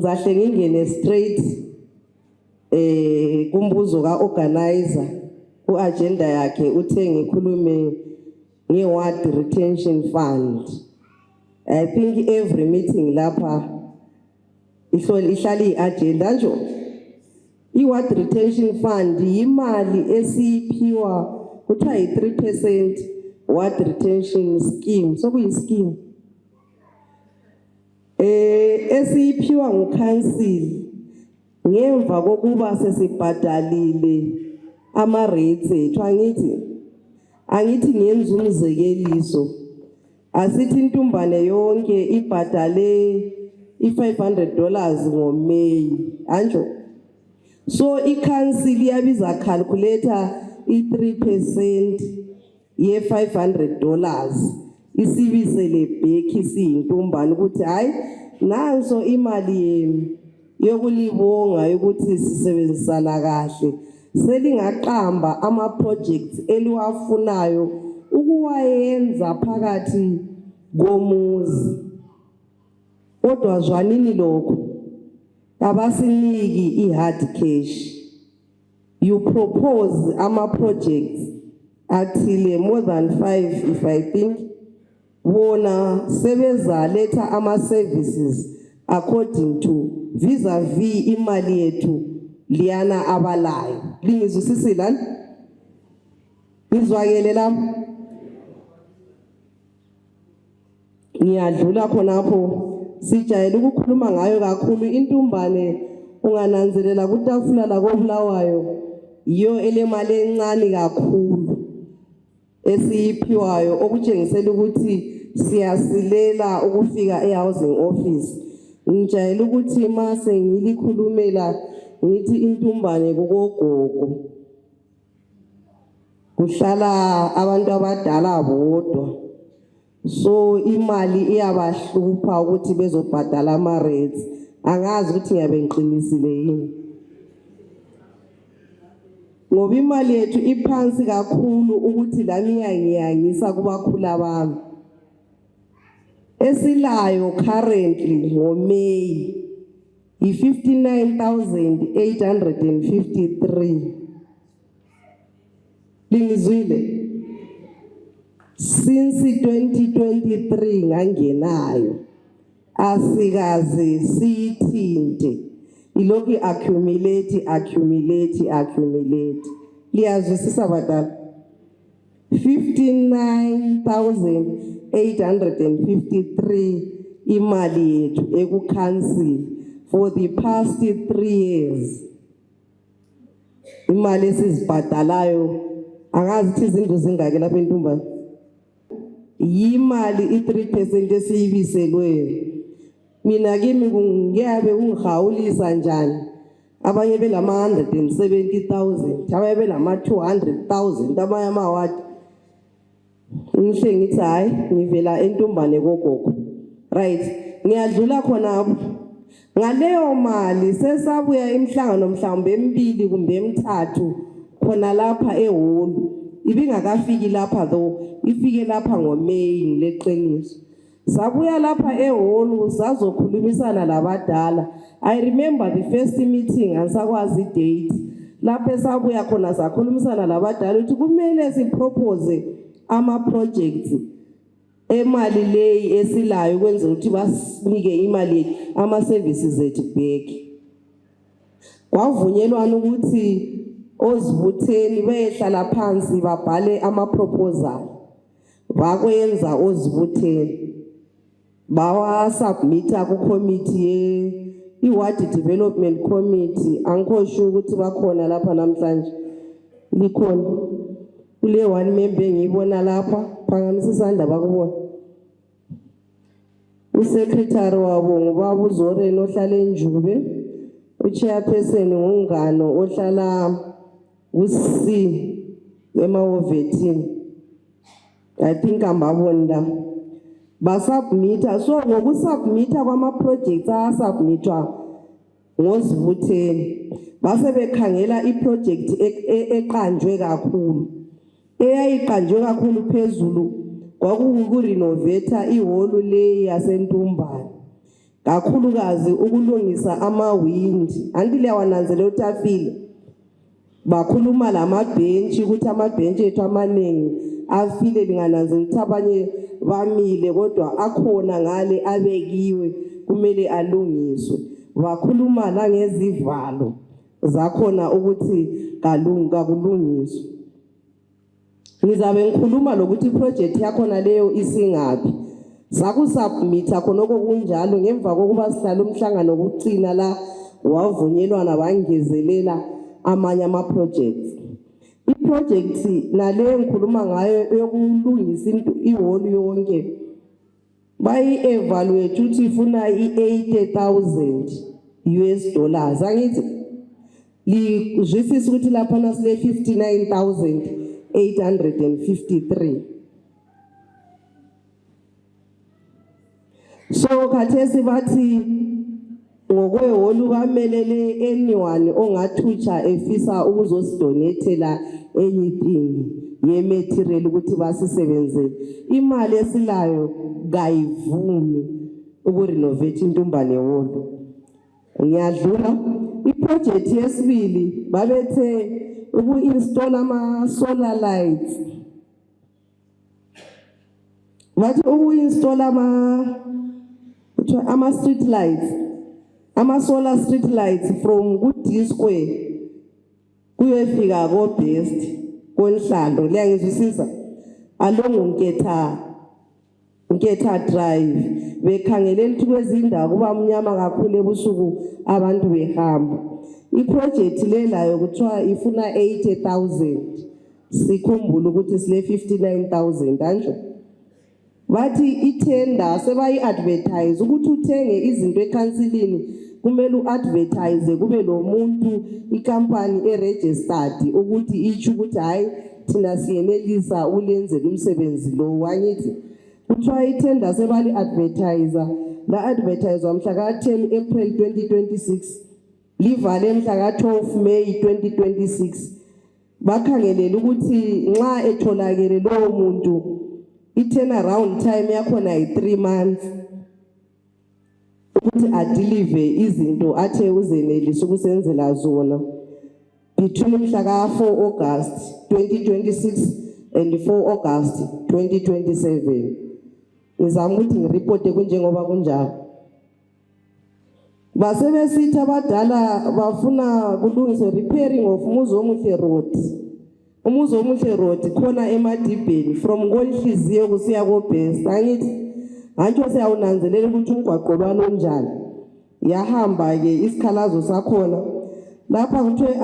ngizahle ngingene straight kumbuzo ka-organizer ku-agenda yakhe uthe ngikhulume nge-ward retention fund. I think every meeting lapha ihlala i-agenda njo. I-ward retention fund yimali esiphiwa kuthiwa yi-3% ward retention scheme. So kuyi-scheme esiphiwa ngukhansili ngemva kokuba sesibhadalile ama-rates ethu. Angithi ngenza umzekeliso, asithi intumbane yonke ibhadale $500 ngoMeyi anjo. So ikhansili yabiza calculator i-3% ye-$500 isibisele back isiyintumbane ukuthi hayi nanso imali yokulibonga ukuthi sisebenzisana kahle, selingaqamba ama-projects eliwafunayo ukuwayenza phakathi komuzi. Kodwa zwanini lokho, abasiniki i-hard cash. You propose ama-projects athile more than 5 if I think, wona sebeza letha ama-services according to vis-a-vis imali yethu liyana abalayo. Lingizwisisi lani? Ngizwakele lapho? Ngiyadlula khonapho. Sijayele ukukhuluma ngayo kakhulu intumbane ungananzelela kutafula la koBulawayo iyo elemali encane kakhulu esiphiwayo okutshengisela ukuthi siyasilela ukufika e-housing office. Ngijayele ukuthi mase ngilikhulumela ngithi intumbane kugogogo kuhlala abantu abadala bodwa, so imali iyabahlupha ukuthi bezobhadala ama-rates. Angazi ukuthi ngiyabe ngiqinisile yini, ngoba imali yethu iphansi kakhulu ukuthi lami ngiyangisa kubakhula bami. Esilayo currently ngoMeyi i-59,853. Lingizwile? Since 2023 ngangenayo asikaze siyithinte, ilokhu accumulate. Liyazwisisa badala? 59,853 imali yethu ekukhansili for the past 3 years. Imali esizibhadalayo angazi ukuthi izindlu zingaki lapha entumbane. Yimali i-3% esiyibiselwe. Mina kimi ngiyabe ungihawulisa njani abanye belama 170,000, abanye belama 200,000, abanye amawadi. Ngihle ngithi hayi ngivela entumbane gogogo. Right, ngiyadlula khonapho. Ngaleyo mali sesabuya imhlangano mhlawumbe emibili kumbe emithathu khona lapha ehholu. Ibingakafiki lapha though, ifike lapha ngoMeyi ngileqiniso. Sabuya lapha ehholu sazokhulumisana labadala. I remember the first meeting ansakwazi date. Lapha sabuya khona sakhulumisana labadala ukuthi kumele sipropose ama-projects emali leyi esilayo ukwenzela ukuthi basinike imali ama-services ethu back. Kwavunyelwana ukuthi ozibutheni behlala phansi babhale ama-proposal. Bakwenza ozibutheni bawasubmita ku-committee i-ward development committee. Angikho sure ukuthi bakhona lapha namhlanje. Likhona kule one member engiyibona lapha, phakamisa isandla bakubona. Usecretary wabo ngubaba uZoreni ohlala eNjube, uchairperson ngungano ohlala uSi emahovethini. I think ambabona basubmita. So ngokusubmita kwama-projects asubmitwa ngozibutheni base bekhangela i-project eqanjwe kakhulu. Eyayiqanjwe kakhulu phezulu kwakuwukurenovate ihholu le yasentumbane. kakhulukazi ukulungisa amawindi andile yawananzela ukuthi afile bakhuluma lamabhentshi ukuthi amabhentshi ethu amaningi afile lingananzela ukuthi abanye bamile kodwa akhona ngale abekiwe kumele alungiswe bakhuluma la ngezivalo zakhona ukuthi kakulungiswe ngizabe ngikhuluma lokuthi project yakho leyo isingapi sakusubmita khonoko kunjalo ngemva kokuba sihlala umhlangano wokucina la wavunyelwana bangezelela amanye ama projects iproject nale ngikhuluma ngayo yokulungisa ihall yonke bayi evaluate ukuthi ifuna i$80,000 US angithi lizwisisa ukuthi lapha nasile 59,853 so khathesi bathi ngokweholu bamelele anyone ongathutsha efisa ukuzosidonethela anything yematerial ukuthi basisebenzele imali esilayo kayivumi ukurenovate intumbane holu ngiyadlula iproject yesibili babethe uku-install ama-solar lights bathi uku-install ama-street lights ama-solar street lights from ku-D Square kuyefika ko-Best konhlalo liyangizwisisa along Nketha Drive bekhangelela ukuthi kwezindawo kuba mnyama kakhulu ebusuku abantu behamba iproject lelayo kuthiwa ifuna 80,000 sikhumbula ukuthi sile 59,000 anjo bathi itender sebayi-advertise ukuthi uthenge izinto ekhansilini kumele u-advertise kube lo muntu ikampani eregistered ukuthi itsho ukuthi hayi thina siyenelisa ulenzela umsebenzi lo wangithi kuthiwa itender sebali-advertise la advertise mhla ka-10 April 2026 livale mhla ka-12 May 2026 bakhangelela ukuthi nxa etholakele lowo muntu i-turnaround time yakhona yi-3 months ukuthi adelive izinto athe uzenelisa ukusenzela zona between mhla ka-4 August 2026 and 4 August 2027 ngizama ukuthi ngiripote kunjengoba kunjalo basebesithi abadala bafuna kulungiswe repairing of Umuzomuhle Road Umuzomuhle Road khona emadibheni from koNhliziyo kusiya ko-Best angithi antsho siyawunanzelela ukuthi umgwaqo lwalo njani yahamba ke isikhalazo sakhona lapha kuthiwe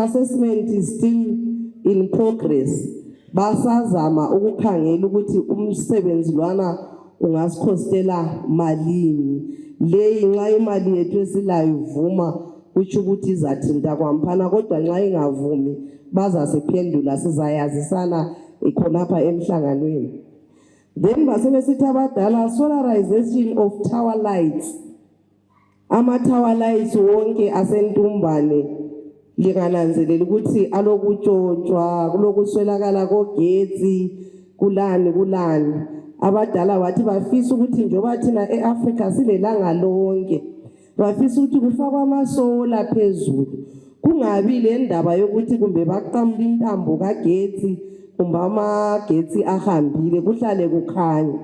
assessment is still in progress basazama ukukhangela ukuthi umsebenzi lwana ungasikhostela malini leyi nxa imali yethu esilayo ivuma kutsho ukuthi izathinta kwamphana kodwa nxa ingavumi bazasiphendula sizayazisana ikhonapha emhlanganweni then basebesithi abadala solarization of tower lights ama-tower lights wonke asentumbane lingananzelela ukuthi alokutshontshwa kulokuswelakala kogetsi kulani abadala wathi bafisa ukuthi njengoba thina e-Africa silelanga lonke bafisa ukuthi kufakwe amasola phezulu kungabi le ndaba yokuthi kumbe baqamula intambo kagetsi kumbe amagetsi ahambile kuhlale kukhanya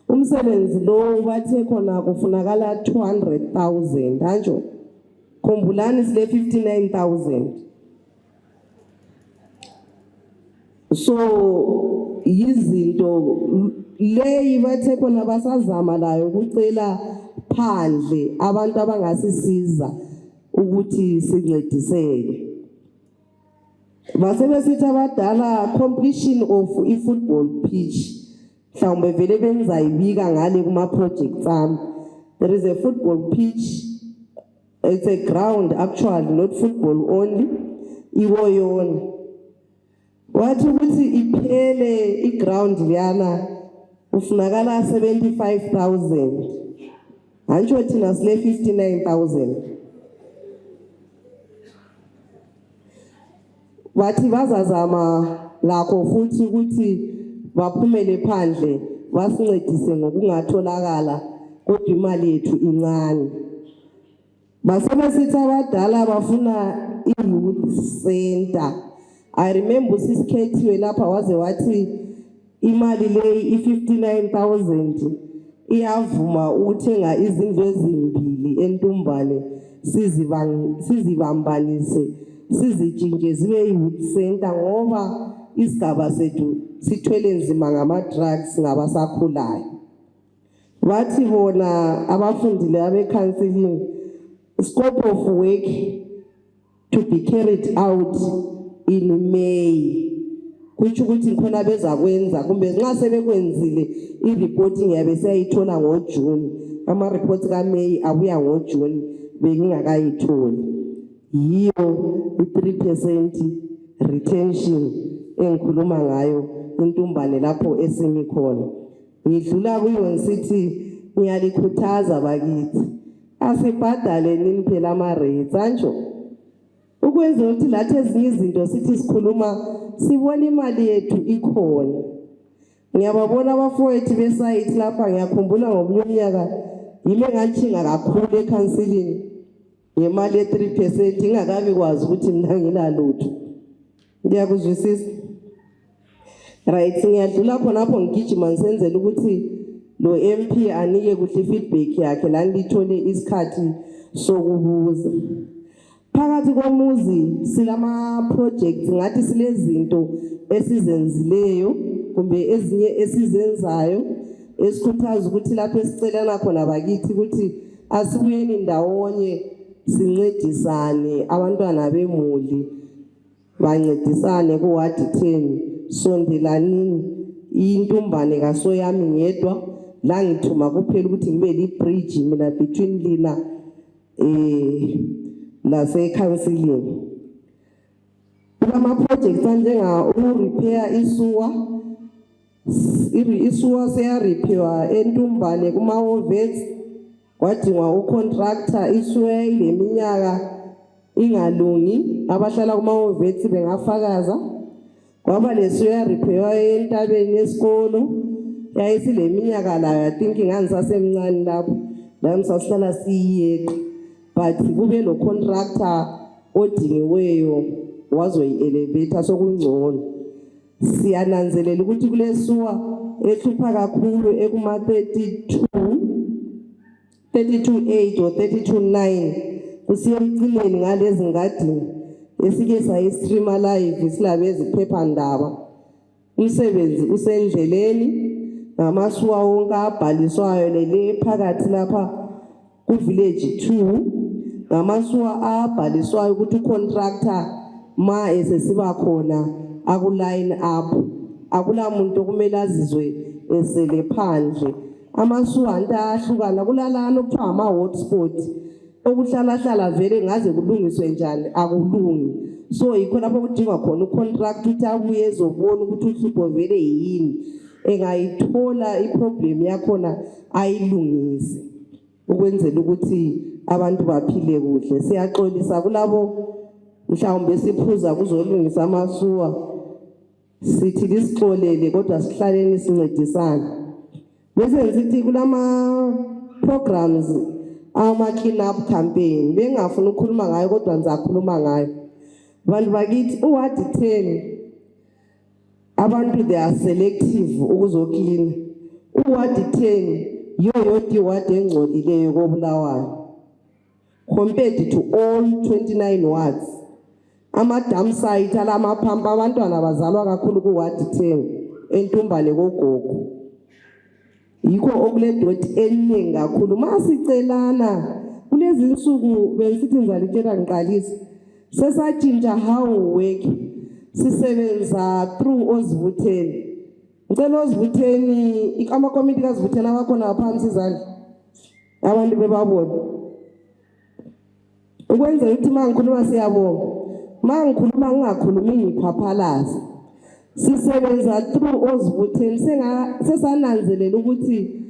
umsebenzi lo bathe khona kufunakala 200,000 anjo khumbulani sile 59,000 so yizinto leyi bathe khona basazama layo ukucela phandle abantu abangasisiza ukuthi sincediseke basebesithi abadala completion of i-football pitch mhlawumbe vele bengizayibika ngale kuma-projects ami there is a football pitch it's a ground actually not football only iwoyona wathi ukuthi iphele i-ground liyana ufunakala 75,000 antsho thina sile 59,000 bathi bazazama lakho futhi ukuthi baphumele phandle basincedise ngokungatholakala kodwa imali yethu incane. Basebesithi abadala bafuna i-youth center. I remember usisikhethiwe lapha waze wathi imali le i-59,000 iyavuma ukuthenga izindlu ezimbili eNtumbane sizibambanise sizitshintshe zibe i-youth center ngoba isigaba sethu sithwele nzima ngama-drugs ngabasakhulayo. Bathi bona abafundile abe-counseling, scope of work to be carried out in May. Kutsho ukuthi khona bezakwenza kumbe nxa sebekwenzile i-reporting yabe seyayithola ngoJune. Ama-reports kaMay abuya ngoJune bengingakayitholi. Yiyo i-3% retention engikhuluma ngayo eNtumbane lapho esimi khona. Ngidlula kuyo ngisithi ngiyalikhuthaza bakithi. Asibhadale nini phela ama-rates anjo. Ukwenza ukuthi lathi ezinye izinto sithi sikhuluma sibona imali yethu ikhona. Ngiyababona abafowethu besayithi lapha ngiyakhumbula ngomunye umnyaka yime ngachinga kakhulu ecounseling ngemali ye-3% ingakabi kwazi ukuthi mina ngilalutho. Ngiyakuzwisisa. Right, ngiyadlula khonapho ngigijima ngisenzela ukuthi lo MP anike kuhle feedback yakhe la ngithole isikhathi sokubuza. Phakathi komuzi silama projects ngathi silezinto esizenzileyo kumbe ezinye esizenzayo esikhuthaza ukuthi lapho esicelana khona bakithi ukuthi asibuyeni ndawonye sincedisane abantwana bemuli bancedisane ku ward 10 sondelanini iNtumbane kaSoyami ngedwa la ngithuma kuphela ukuthi ngibe li-bridge mina between lina lase-counseling. Kulama-projects anjenga uku-repair isuwa seya-repairwa eNtumbane kuma-ovets kwadingwa ucontractor isuwa ile minyaka ingalungi abahlala kuma-ovets bengafakaza. Kwaba lesuya repairwa entabeni esikolo yayisile minyaka layo I think ngangisasemncane lapho la msasihlala siyeqa but kube lo contractor odingiweyo wazoyi-elevator sokungcono. Siyananzelela ukuthi kulesuwa ehlupha kakhulu ekuma 32.8 or 32.9 kusiya emcimeni ngalezi ngadini esike sayistreama live silabe eziphephandaba. Umsebenzi usendleleni ngamasuwa wonke abhaliswayo lele phakathi lapha ku village 2 ngamasuwa abhaliswayo ukuthi contractor ma esesiba khona aku line up akula muntu kumele azizwe esele phandle. Amasuwa antahlukana kulalana okuthiwa ama hotspot okuhlala vele ngaze kulungiswe njani akulungi. So yikho lapho kudingwa khona ucontract ukuthi abuye ezobona ukuthi uhlupho vele yini engayithola iproblem yakhona ayilungise ukwenzela ukuthi abantu baphile kuhle. Siyaxolisa kulabo mhlawumbe siphuza kuzolungisa amasuwa sithi lisixolele kodwa sihlaleni sincedisana. Bese sithi kulama programs ama clean up campaign bengafuna ukukhuluma ngayo kodwa ngizakhuluma ngayo. Bantu bakithi uward 10 abantu they are selective ukuzoclean. Uward 10 yodwa iward engcolileyo koBulawayo compared to all 29 wards. Ama dam site alamaphampa abantwana bazalwa kakhulu ku ward 10 eNtumbane kogogo. Yikho okule dot eningi kakhulu masicelana kulezi insuku bensithi ngizalitshela ngiqalisa sesatshintsha how work sisebenza through ozivuteni. Ngicela ozivuteni ama committee kazivuteni abakhona ngaphansi izandla abantu bebabona ukwenza ukuthi mangikhuluma siyabonga mangikhuluma ngingakhulumi ngiphaphalaza. Sisebenza through ozivuteni sesananzelela ukuthi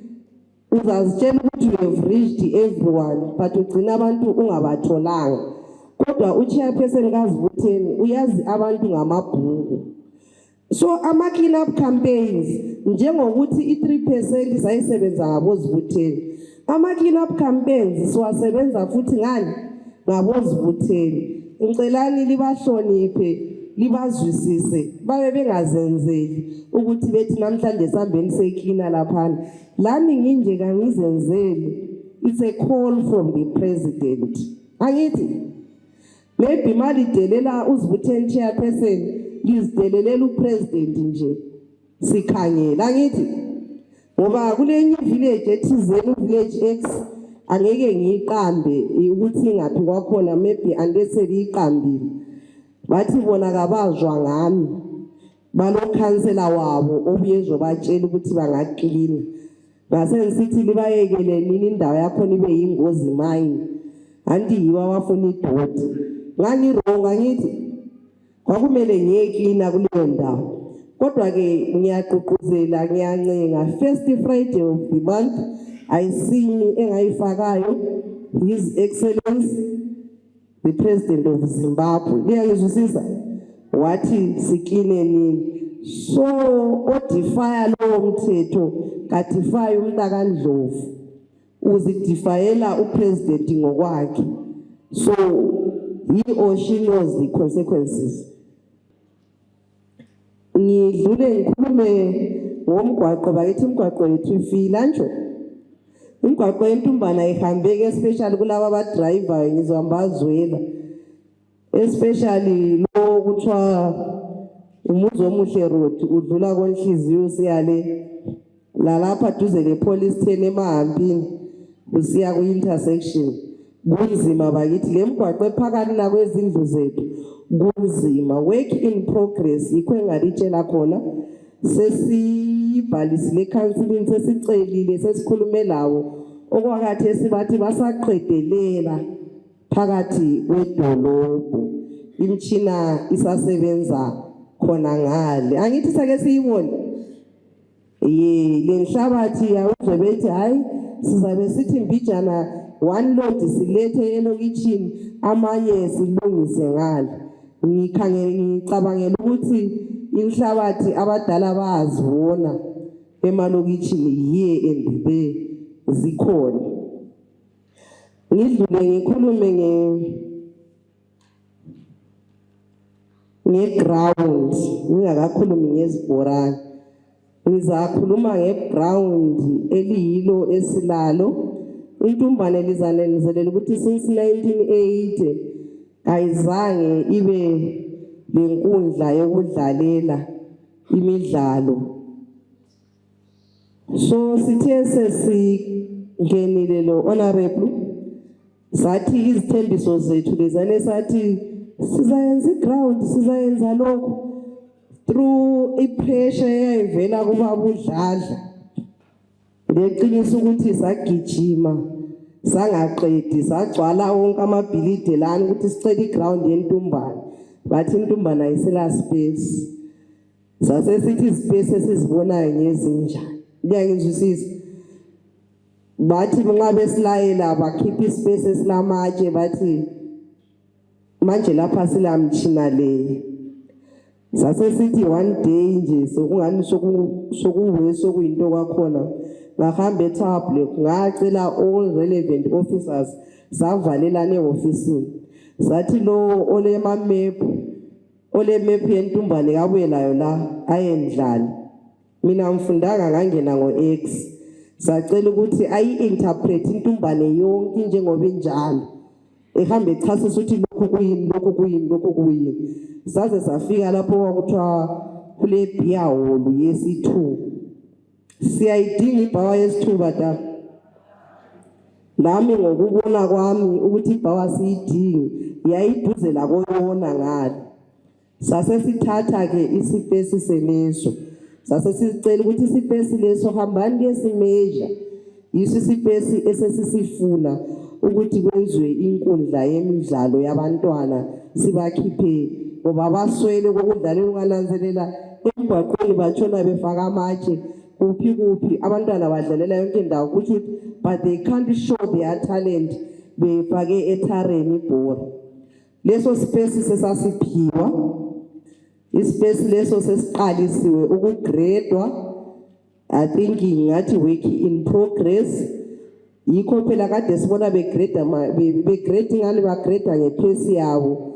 uzazitshela ukuthi you have reached everyone but ugcina abantu ungabatholanga. Kodwa uchairperson kazivutheni uyazi abantu ngamabhuku. So ama clean up campaigns njengokuthi i3% sayisebenza ngabozivutheni Ama clean up campaigns siwasebenza futhi ngani ngabozivutheli. Ngicelani libahloniphe libazwisise babe bengazenzeli ukuthi bethi namhlanje sambeni secleaner laphana lami nginje kangizenzeli. It's a call from the president. Angithi maybe malidelela uzivutheli chairperson lizidelelela upresident nje sikhangela. Angithi ngoba kulenye village ethizeni village X angeke ngiyiqambe ukuthi ingaphi kwakhona maybe andese liyiqambile bathi bona kabazwa ngami balokhansela wabo obuye ezobatshela ukuthi bangaklina ngase ngisithi libayekele nini indawo yakho nibe yingozi mine anti yiwa wafuna idoti ngani wrong. Angithi kwakumele ngiyeklina kuleyo ndawo kodwa ke ngiyaqhuquzela ngiyancenga first Friday of the month ayisini engayifakayo His Excellency the President of Zimbabwe liyangizwisisa wathi sikline nini so odifaya lo mthetho kadifaya umntakandlovu uzidifayela upresident ngokwakhe so he or she knows the consequences. Ngidlule ngikhulume ngomgwaqo bakithi umgwaqo yethu ifila nje umgwaqo yentumbana ihambeke especially kulabo abadriver ngizwambazwela especially lo kuthiwa umuzi omuhle road udlula konhliziyo siyale lalapha duze lepolice station emahambini usiya ku-intersection kunzima bakithi le mgwaqo ephakathi la kwezindlu zethu kunzima. Work in progress yikho engalitshela khona sesibhalisile counseling sesicelile sesikhulume lawo okwakathi esibathi basaqedelela phakathi kwedolobho imtshina isasebenza khona ngale. Angithi sake siyibone lenhlabathi yawuzwe bethi hayi sizabe sithi mbijana one load silethe elokitshini amanye silungise ngale. Ngicabangela ukuthi inhlabathi abadala bayazibona emalokitshini here and there zikhona. Ngidlule ngikhulume ngeground ngingakakhulumi ngezibhorana ngizakhuluma ngeground eliyilo esilalo. Intumbane lizanenizelela ukuthi since 1980 ayizange ibe lenkundla yokudlalela imidlalo. So sithe sesingenile lo honorable sathi izithembiso zethu lezane sathi sizayenza iground sizayenza lokho through ipressure eyayivela kubaba uDladla leqinisa ukuthi sagijima sangaqedi sagcwala wonke amabhilidi lana ukuthi sicela iground yentumbane bathi intumbane ayisela space sase sithi space esizibonayo ngezinjani liyangizwisisa bathi nxa besilayela bakhipha ispace esilamatshe bathi manje lapha silamtshina le sase sithi one day nje sokungani sokuyinto kwakhona ngahamba eTable ngacela all relevant officers savalelana eofisini sathi lo ole map yentumbane kabuye layo la ayendlala mina ngifundanga ngangena ngoX sacela ukuthi ayi-interpret intumbane yonke njengoba injalo ehambe echasisa ukuthi lokhu kuyini saze safika lapho kwakuthiwa kule beer hall yesi2 siyayidinga ibhawa yesi2 bada nami ngokubona kwami ukuthi ibhawa siyidingi yayiduze la koyona ngale sase sithatha ke isipesi seleso sase sicela ukuthi isipesi leso hambani lesimezha yiso isipesi esesisifuna ukuthi kwenziwe inkundla yemidlalo yabantwana sibakhiphe ngoba baswele kokudlalela ungananzelela emgwaqweni batshona befaka amatshe kuphi abantwana badlalela yonke indawo ukuthi but they can't show their talent befake ethareni ibhola leso space sesasiphiwa ispace leso sesiqalisiwe ukugradwa I think ngathi work in progress yikho phela kade sibona begrade ngani bagrade ngephesi yabo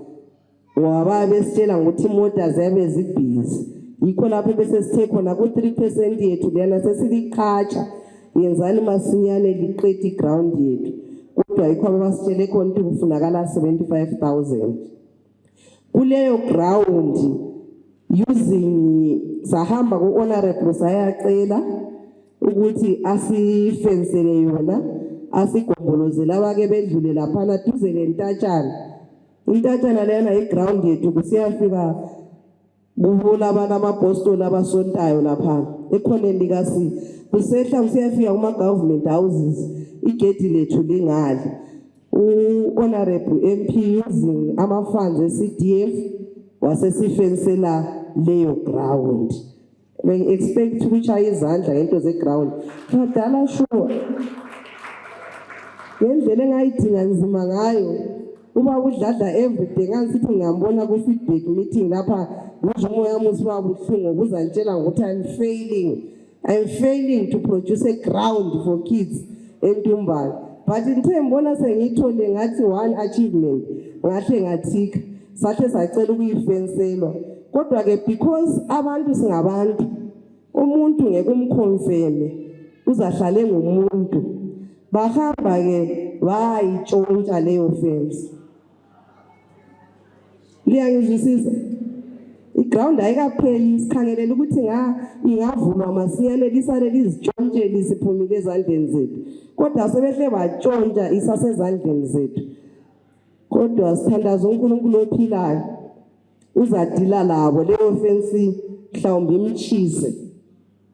ngoba besitshela ukuthi imoto ziyabe zibhizi yikho lapho bese sithe khona ku 3% yethu lena sesiliqhatsha yenzani masinyane liqede iground yethu kodwa yikho abasitshele khona ukuthi kufunakala 75,000 kuleyo ground using sahamba ku honorable sayacela ukuthi asifensele yona asigombolozela abake bedlule lapha duze lentatshana intatshana lena iground yethu kusiyafika buhola abantu amapostoli abasontayo lapha ekhoneni likasi kusehla kusiyafika kuma government houses igedi lethu lingali honorable MP using ama funds eCDF wasesifensela leyo ground we expect ukuthi izandla ngento zeground badala sure ngendlela engayidinga nzima ngayo uba udladla everyday ngasithi ngiyambona ku feedback meeting lapha ngisho umoya musiba buhlungu kuzantshela ukuthi I'm failing to produce a ground for kids eNtumbane but ngithembona sengithole ngathi one achievement ngahle ngathika sahle sacela ukuyifenselwa kodwa ke because abantu singabantu umuntu ngeke umconfirme uzahlale ngomuntu bahamba ke bayitshontsha leyo fence liyangizwisisa iground ayikapheli isikhangelela ukuthi ingavulwa masinyane lisale lizitshontshe lisiphumile ezandleni zethu kodwa sebehle batshontsha isasezandleni zethu kodwa sithandaza uNkulunkulu ophilayo uzadila labo leyo fence mhlawumbe imchise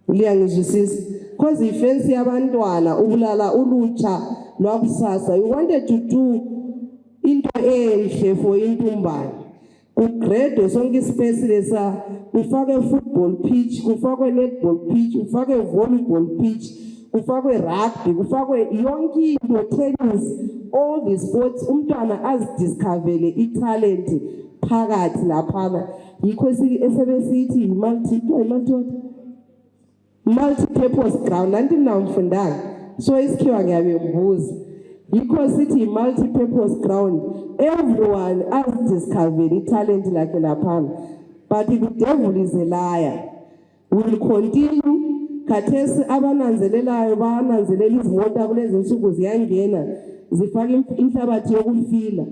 liyangizwisisa because ifence yabantwana ubulala ulutsha lwakusasa you wanted to do into enhle for intumbane kugrade sonke ispace lesa kufake football pitch kufake netball pitch kufake volleyball pitch kufake rugby kufake yonke into tennis all the sports umntwana azidiscoverele italent phakathi lapha yikho esebesithi multi-purpose ground nanti mnamfundanga so isikhiwa ngiyabebuza yikho sithi multi-purpose ground everyone azidiscoverele italent lakhe lapha but the devil is a liar will continue khathesi abananzelelayo bananzelela izimota kulezi insuku ziyangena zifaka inhlabathi yokufila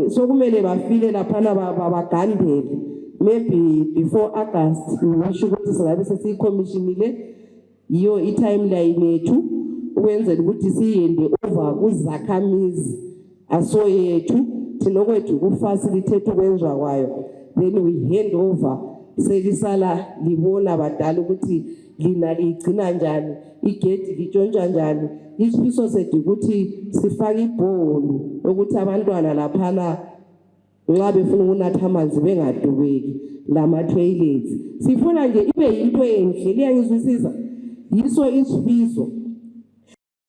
so kumele bafile lapha babagandele maybe before August ngisho ukuthi singabe sesiyicommissionile iyo i-timeline yethu ukwenzela ukuthi siyende over kuzakhamizi aso yethu thina kwethu kufacilitate ukwenziwa kwayo then we hand over selisala libona badala ukuthi lina ligcina njani igedi litshontsha njani isifiso sethu ukuthi sifake ibholo ukuthi abantwana laphana nxa befuna ukunatha amanzi bengadubeki lama toilets sifuna nje ibe yinto enhle liyangizwisisa yiso isifiso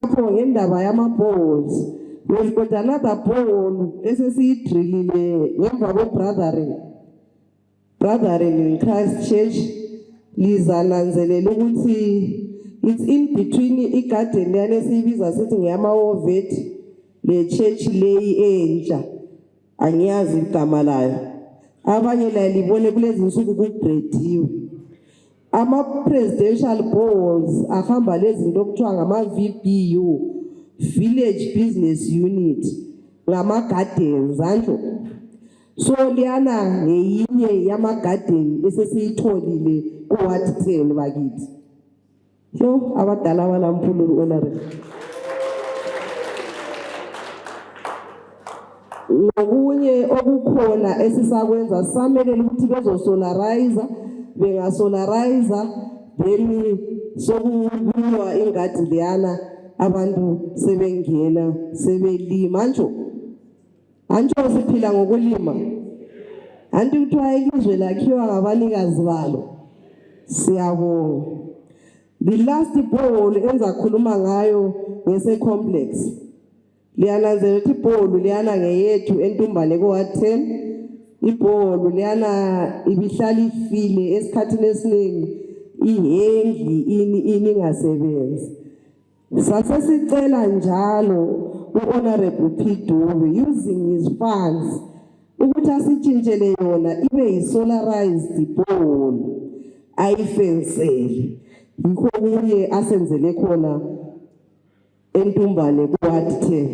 lapho ngendaba yama balls we've got another ball esesiyidrillile ngemva brothering in Christ Church lizananzelela ukuthi it's in between igarden lane sibiza sithi ngiyama ovet le church leyi entsha angiyazi igama layo abanye la libone kulezi insuku kugradiwe ama presidential balls ahamba lezi zinto okuthiwa ngama VBU village business unit ngama gardens anjo so liyana ngeyinye yama garden esesiyitholile kuward 10 bakithi so abadala balampulu honorable ngokunye okukhona esisakwenza samelele ukuthi bezosolarize bengasolarize then sokubuya ingadi liyana abantu sebengena sebelima anjo siphila ngokulima anti kuthiwa ilizwe lakhiwa ngabanikazi balo siyabonga the last ball enza khuluma ngayo ngese complex liyananzela ukuthi ibholu liyana ngeyethu eNtumbane ko 10 ibholu liyana ibihlala ifile esikhathini esiningi ihengi ini ingasebenzi Sasesicela njalo uHonorable P Dube using his funds ukuthi asitshintshele yona ibe yi-solarized pole ayifensele. Yikho kuye asenzele khona eNtumbane kuWard 10.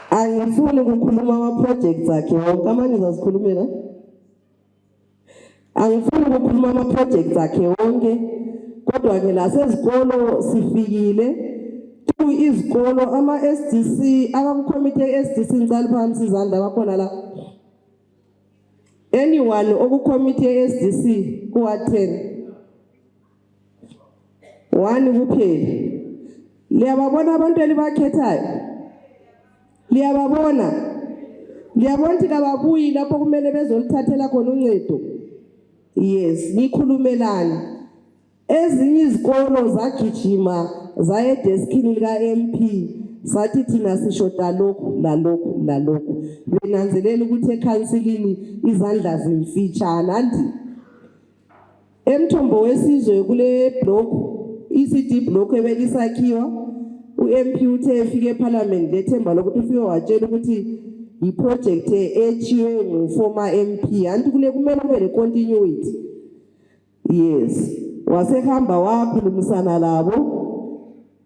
Angifuni ukukhuluma ama-projects akhe wonke, amanye ngizazikhulumela. Angifuni ukukhuluma ama-projects akhe wonke, kodwa ke lasezikolo sifikile tu izikolo ama-SDC abakucommittee ye-SDC ngicela phansi izandla bakhona la. Anyone okucommittee ye-SDC kuWard 10? One kuphela. Liyababona abantu elibakhethayo? Liyababona? Liyabona ukuthi kababuyi lapho kumele bezolithathela khona uncedo? Yes, nikhulumelana. Ezinye izikolo zagijima zaye deskini lika MP sathi thina sishoda lokhu lalokhu lalokhu. Benanzelela ukuthi ekhansilini izandla zimfitshana anti. Emthombo wesizwe kule block ECD block ebelisakhiwa uMP uthe efike eParliament lethemba lokuthi ufike watshela ukuthi iproject echiwe nguformer MP anti kule kumele kube le continuity. Yes, wasehamba wakhulumisana labo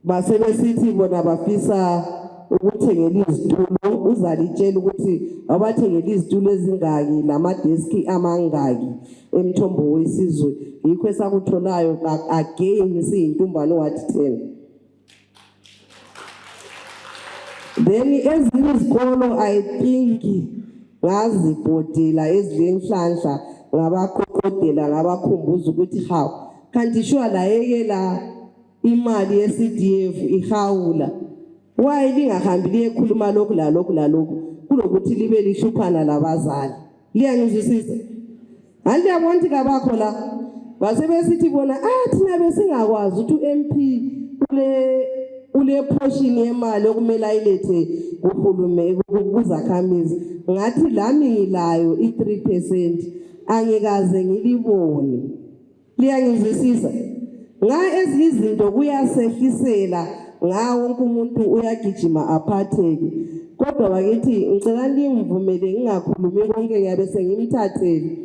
base besithi bona bafisa ukuthengela izitulo, uzalitshela ukuthi abathengela izitulo ezingaki namadeski amangaki emthombo wesizwe. Yikho esakutholayo again siyintumbane wathi 10. Then ezinye izikolo I think ngazibhodela ezilenhlanhla ngabaqoqodela ngabakhumbuza ukuthi how kanti sure la yekela imali ye-CDF ihawula. Why lingahambi liyekhuluma lokhu la lokhu la lokhu kulokuthi libe lishuphana labazali? Liyangizwisisa? Anti yabona ukuthi kabakho la basebesithi bona thina besingakwazi ukuthi uMP ule portion yemali okumele ayilethe kuhulume kuzakhamizi. Ngathi lami ngilayo i3% angikaze ngilibone. Liyangizwisisa? Nga ezinye izinto kuyasehlisela nga wonke umuntu uyagijima aphatheke. Kodwa bakithi ngicela ngimvumele ngingakhulumi konke ngiyabe sengimthathele.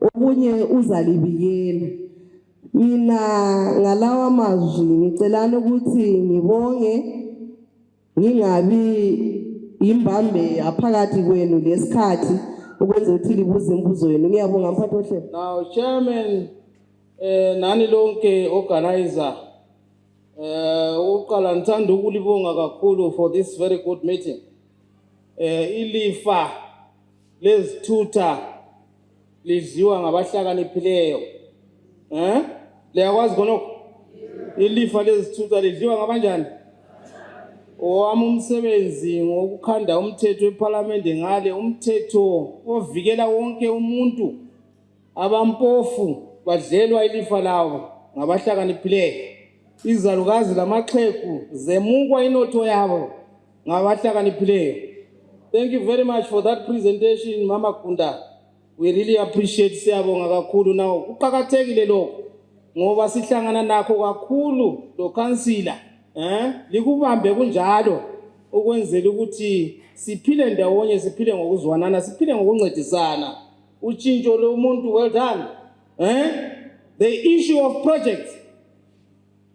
Okunye uzalibikela. Mina ngalawa amazwi ngicela ukuthi ngibonge ngingabi imbambe aphakathi kwenu lesikhathi ukwenza ukuthi libuze imibuzo yenu. Ngiyabonga mphathi ohlelo. Now chairman nani lonke organizer uqala ngithanda ukulibonga kakhulu for this very good meeting. Ilifa lezithutha lidliwa ngabahlakaniphileyo. Liyakwazi khonokho? Ilifa lezithutha lidliwa ngabanjani? Owami umsebenzi ngokukhanda umthetho eParliament ngale umthetho ovikela wonke umuntu abampofu badlelwa ilifa lawo ngabahlakaniphileyo. Izalukazi lamaxhegu zemukwa inotho yabo ngabahlakaniphileyo. Thank you very much for that presentation, Mama Kunda. We really appreciate siyabonga kakhulu. Now kuqhakathekile lokho ngoba sihlangana nakho kakhulu lo councilor likubambe kunjalo ukwenzela ukuthi siphile ndawonye, siphile ngokuzwanana, siphile ngokuncedisana. Utshintsho lomuntu well done. The issue of projects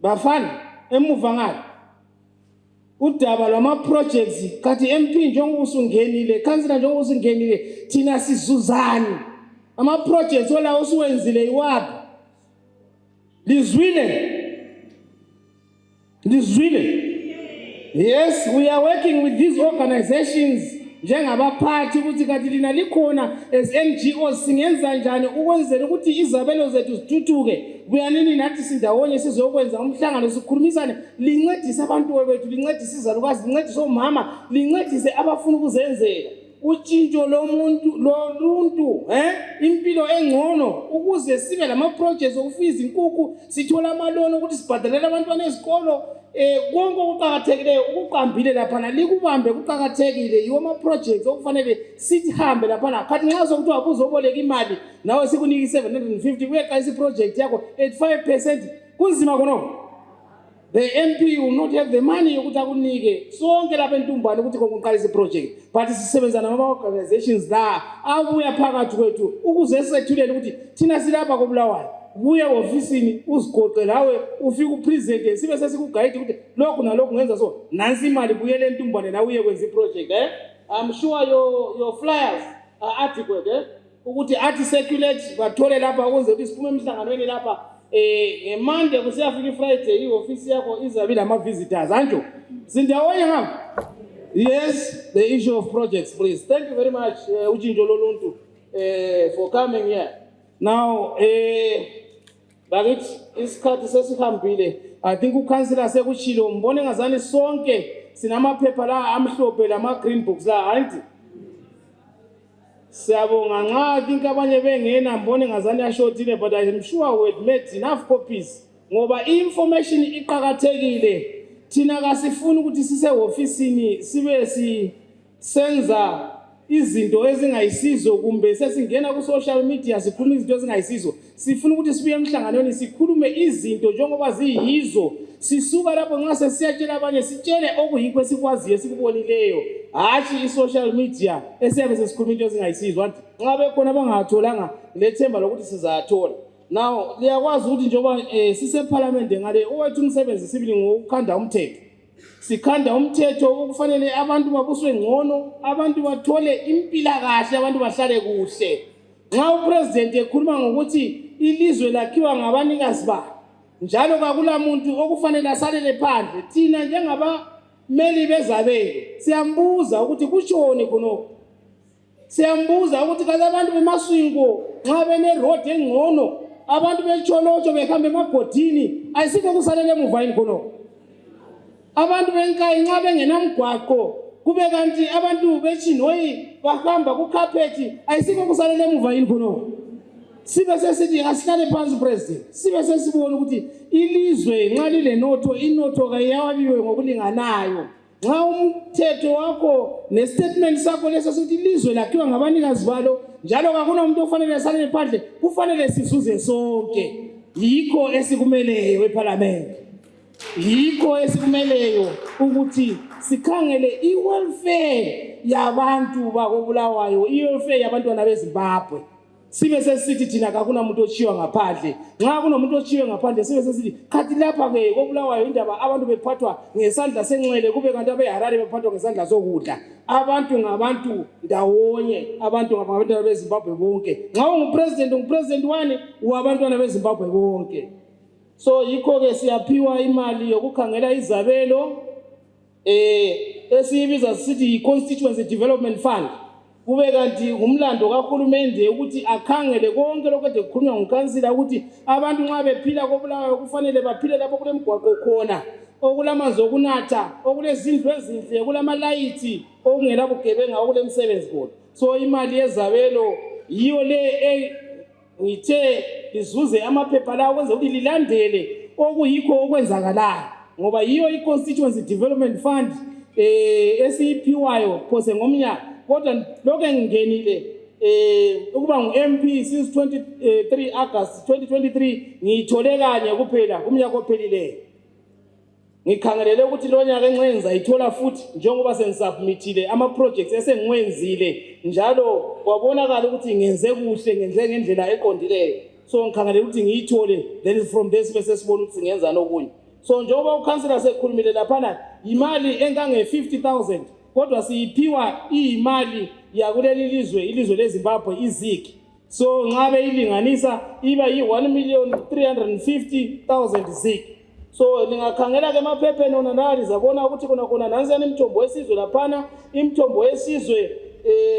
bafana emuva ngalo udaba lwama projects kathi MP njengoba usungenile, councilor njengoba usungenile, thina sizuzani ama projects ola usuwenzile iwaphi? Lizwile. Yes, we are working with these organizations njengabaphathi ukuthi kathi lina likhona as NGOs singenza njani ukwenzela ukuthi izabelo zethu zithuthuke. Buyanini nathi sindawonye sizokwenza umhlangano sikhulumisane, lincedise abantu bethu, lincedise izalukazi, lincedise omama, lincedise abafuna ukuzenzela utshintsho loluntu impilo engcono ukuze sibe lama projects okufiza inkukhu, sithola amaloni ukuthi sibhadalele abantwana ezikolo. Konke okuqhakathekileyo ukuqambile lapha likubambe kuqhakathekile yiwo ama projects okufanele sihambe lapha. Kanti nxa sokuthi wabuzoboleka imali nawe sikunika 750 uyeqalisa iproject yakho 85% kunzima khonoko. The MP will not have the money yokuthi akunike sonke lapha eNtumbane ukuthi konqalisa iproject, but sisebenza nama organizations la abuya phakathi kwethu ukuze sethulele ukuthi thina silapha koBulawayo, buya ofisini uzigoqe lawe ufike upresent sibe sesikuguide ukuthi lokhu nalokhu ngenza so nansi imali buyele eNtumbane na uye kwenza iproject. I'm sure your flyers are adequate ukuthi athi circulate bathole lapha ukuze ukuthi siphume emhlanganweni lapha Monday kusiyafika iFriday ioffice yakho izabi lama visitors anjo sindawonye ngapha. Yes, the issue of projects, please. Thank you very much Ujinjo Loluntu for coming here. Now bakithi isikhathi sesihambile. I think uCouncillor sekuchilo mbone ngazani sonke sinamaphepha la amhlophe lama green books la anti. Siyabonga nxa think abanye bengena mbone ngazani ashotile, but I am sure we had made enough copies ngoba information iqhakathekile. Thina kasifuni ukuthi sise ofisini sibe senza izinto ezingayisizo kumbe sesingena ku social media sikhuluma izinto ezingayisizo. Sifuna ukuthi sibuye emhlanganweni sikhulume izinto njengoba ziyizo. Sisuka lapho nxa sesiyatshela abanye sitshele okuyikho esikwaziyo esikubonileyo, hathi i-social media esiyabe sesikhuluma into ezingayisizo. Nxa bekhona abangatholanga lethemba lokuthi sizathola. Now liyakwazi ukuthi njengoba siseparlament ngale owethu umsebenzi sibili ngokukhanda umthetho. Sikhanda umthetho ukufanele abantu babuswe ngcono, abantu bathole impilakahle, abantu bahlale kuhle. Nxa upresident ekhuluma ngokuthi ilizwe lakhiwa ngabanikazi ba, njalo kakula muntu okufanele asalele phandle, thina njengabameli bezabelo siyambuza ukuthi kutshoni khonokho. Siyambuza ukuthi kaze abantu bemaswingo nxa bene road engcono, abantu betsholotsho behamba emagodini, ayisikho kusalele emuva yini khonokho. Abantu benkayi nxa bengenamgwaqo kube kanti abantu bechinoyi bahamba ku carpet, ayisikho kusalele emuva yini khonokho. Sibe sesithi asihlale phansi president, sibe sesibona ukuthi ilizwe nxa lile notho, inotho kayawabiwe ngokulinganayo. Nxa umthetho wakho nestatement sakho leso sithi ilizwe lakhiwa ngabanikazi balo, njalo kakuna umuntu ofanele asalele phandle, kufanele sizuze sonke. Yikho esikumeleyo eParliament. Yikho esikumeleyo ukuthi sikhangele i-welfare yabantu bakoBulawayo, i-welfare yabantwana beZimbabwe. Sibe sesithi thina kakuna umuntu ochiwa ngaphandle. Nxa kunomuntu ochiwe ngaphandle sibe sesithi khathi lapha ke koBulawayo indaba abantu bephathwa ngesandla senxele kube kanti abeHarare bephathwa ngesandla sokudla. Abantu ngabantu ndawonye, abantu ngabantwana beZimbabwe bonke. Nxa ungupresident wani wabantwana beZimbabwe bonke. So yikho ke siyaphiwa imali yokukhangela izabelo esiyibiza sithi i-Constituency Development Fund. Kube kanti umlando kaHulumende ukuthi akhangele konke lokho kade kukhulunywa ngukansila ukuthi abantu nxa bephila koBulawayo kufanele baphile lapho kulemgwaqo khona, okulamanzi okunatha, okulezindlu ezinhle, kulamalayithi, okungela bugebenga, okulemsebenzi khona. So imali yezabelo yiyo le ngithe izuze amaphepha lawo kwenza ukuthi lilandele okuyikho okwenzakalayo, ngoba yiyo i-Constituency Development Fund esiyiphiwayo phose ngomnyaka. Kodwa lokho engingenile ukuba ngu-MP since 23 August 2023 ngiyithole kanye kuphela umnyaka ophelileyo. Ngikhangelele ukuthi lo nyaka engenza ithola futhi njengoba sengisubmithile ama-projects esengiwenzile, njalo kwabonakala ukuthi ngenze kuhle, ngenze ngendlela eqondileyo. So ngikhangelele ukuthi ngiyithole, then from there sibe sesibona ukuthi singenza nokunye. So njengoba uCouncillor sekhulumile laphana imali engange 50,000, kodwa siyiphiwa imali yakuleli lizwe, ilizwe leZimbabwe iZIG. So nxa beyilinganisa iba yi1,350,000 ZIG. So ningakhangela ke emaphepheni ona la lizabona ukuthi khona nansi imithombo wesizwe laphana, imithombo wesizwe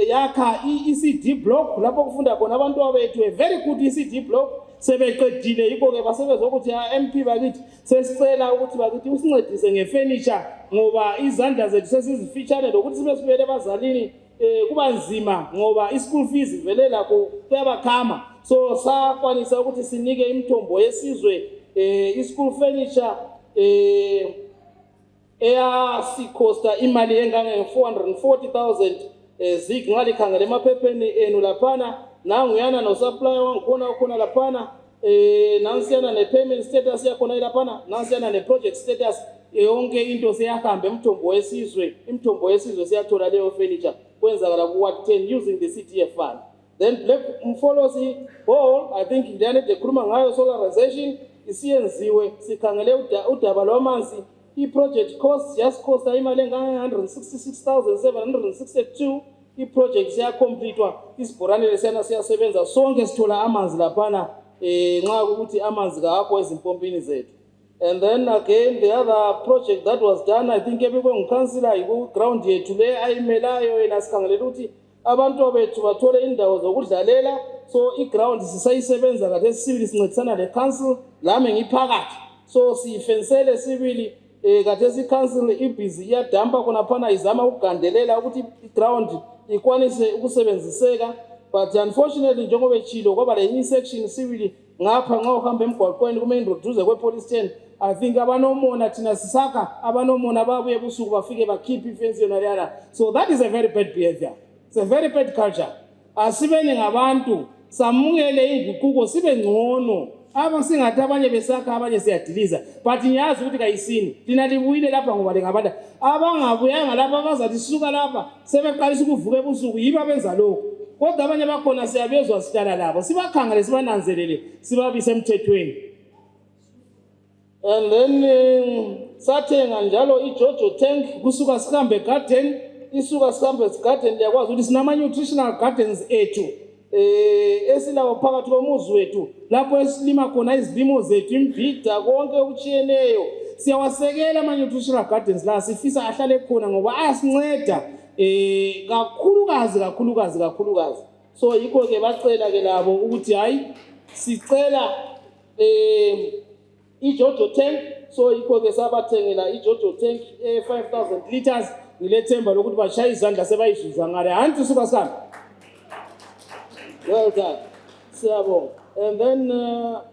yakha i-ECD block lapho kufunda khona abantu abethu, a very good ECD block. Sebeqedile yikho ke basebezokuthi MP bakithi sesicela ukuthi bakithi usincedise ngefurniture ngoba izandla zethu sesizifitshane lokuthi sibe sibele ebazalini kuba nzima ngoba i-school fees vele lakho kuyabakhama. So sakwanisa ukuthi sinike imithombo yesizwe i-school furniture eyasicosta imali engange 440,000 ZIG. Nxa likhangele emaphepheni enu laphana, nanguyana no supplier wangikhona ukhona laphana nansiyana ne-payment status yakhona ilaphana, nansiyana ne-project status, yonke into seyahamba emthombo wesizwe siyathola leyo furniture kwenzakala ku-Ward 10 using the CDF fund. Then Black Mfolozi Hall, I think Janet ekhuluma ngayo solarization isiyenziwe sikhangele udaba lwamanzi. I-project cost just costa imali enga-166,762. I-project siyacompletwa, isibhorane lesiyana siyasebenza, sonke sithola amanzi laphana nxa ukuthi amanzi kaakho ezimpompini zethu. And then again, the other project that was done, I think everyone ngukhansila ground yethu le ayimelayo yena sikhangelela ukuthi abantu bethu bathole indawo zokudlalela. So i-ground sisayisebenza kade sibili sincedisana le-council, lami ngiphakathi. So siyifensele sibili kade si-council ibhizi iyadampa khonaphana izama ukugandelela ukuthi i-ground ikwanise ukusebenziseka. But unfortunately njengoba echilo kwaba le intersection sibili ngapha nxa uhamba emgwaqweni kuma-main road duze kwe-police stand. I think abanomona thina sisaka abanomona babuye busuku bafike bakhiphe ifensi yona leyana. So that is a very bad behavior. It's a very bad culture. Asibeni ngabantu samukele inguquko sibe ngcono. Singathi abanye besakha abanye siyadiliza. But ngiyazi ukuthi kayisini. Thina libuyile lapha ngoba lengabantu abangabuyanga lapha bazathi suka lapha sebeqalisa ukuvuka ebusuku yibo abenza lokho. Kodwa abanye bakhona siyabezwa sihlala labo. Sibakhangele sibananzelele sibabise emthethweni. And then sathenga njalo iJojo tank kusuka sihambe garden, isuka sihambe garden liyakwazi ukuthi sinama nutritional gardens ethu esilawo phakathi komuzi wethu lapho esilima khona izilimo zethu imbhida konke okuchiyeneyo. Siyawasekela ama nutritional gardens la sifisa ahlale khona ngoba ayasinceda kakhulukazi. So yikho ke bacela ke labo ukuthi hayi sicela iJojo tank. So yikho ke sabathengela iJojo tank 5,000 liters. Ngilethemba lokuthi bashaya izandla sebayizuza ngale hanti suka sami. Well done. Siyabonga. And then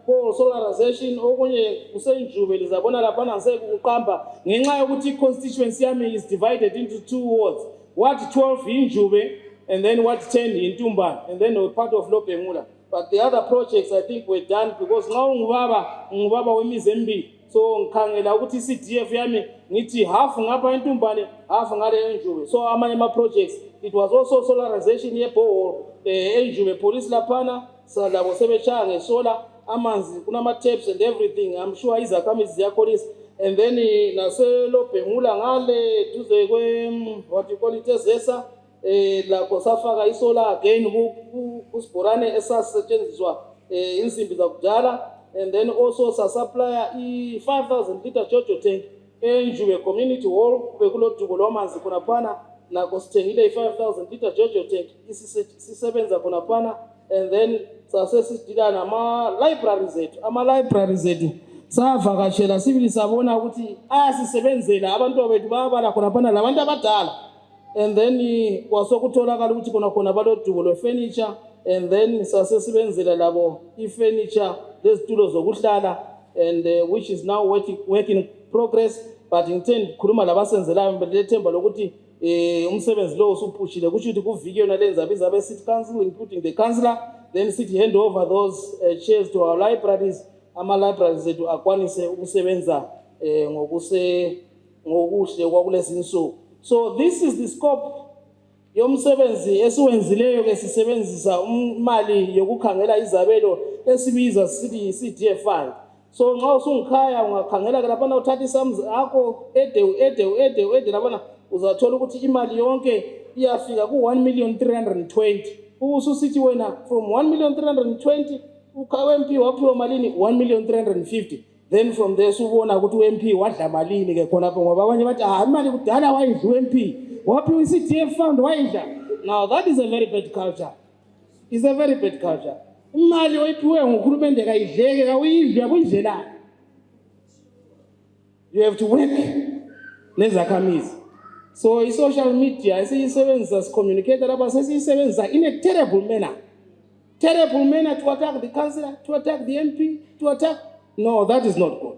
for solarization okunye kusenjube lizabona lapha ngisekuqamba ngenxa yokuthi i-constituency yami is divided into 2 wards. Ward 12 injube and then Ward 10 in Tumbane and then part of Lobhengula. But the other projects I think were done because now ngubaba wemizi emibili. So ngikhangela ukuthi i-CDF yami ngithi half ngapha eNtumbane half ngale eNjube. So amanye ama projects it was also solarization ye-borehole eNjube police laphana salabo sebechaya ngesola amanzi kunama taps and everything. I'm sure izakhamizi ziyakolisa. And then naseLobhengula ngale duze kwe what you call it ezesa lapho safaka isolar again kusibhorane esasetshenziswa insimbi zakudala. And then also supply i-5,000 liter Jojo tank eNjube community hall bekulodubo lwamanzi khonaphana nako sithengile i-5,000 liter Jojo tank isisebenza khonaphana. And then sasesidila ama-library zethu savakashela sibili sabona ukuthi ayasisebenzela abantu bethu bayabala khonaphana labantu abadala. And then kwasokutholakala ukuthi khona balodubo lwe-furniture. And then sasesibenzela labo i-furniture lezitulo zokuhlala and which is now work in progress. But intend khuluma labasenzelayo belethemba lokuthi umsebenzi lo usuphushile kusho ukuthi kuviki yona lenza bizabe city council including the councillor. Then city hand over those chairs to our libraries. Ama-libraries ethu akwanise ukusebenza ngokuhle kwakulezi insuku. So this is the scope yomsebenzi esiwenzileyo ke sisebenzisa imali yokukhangela izabelo esibiza sithi i-CDF fund. So nxa usungikhaya ungakhangela ke lapha uthatha isums akho ede lapha uzathola ukuthi imali yonke iyafika ku1,320,000. Ususithi wena from 1,320,000 uMP waphiwa malini 1,350,000. Then from there subona ukuthi uMP wadla malini ke khona lapho ngoba abanye bathi imali kudala wayidla uMP waphiwa i-CDF fund wayidla. Now that is a very bad culture. It's a very bad culture. Imali oyiphiwe nguhulumende kayidleke kawuyidla kuyidlelana. You have to work nezakhamizi. So i-social media esiyisebenzisa communicate lapha sesiyisebenzisa in a terrible manner to attack the councillor, to attack the MP, to attack. No, that is not good.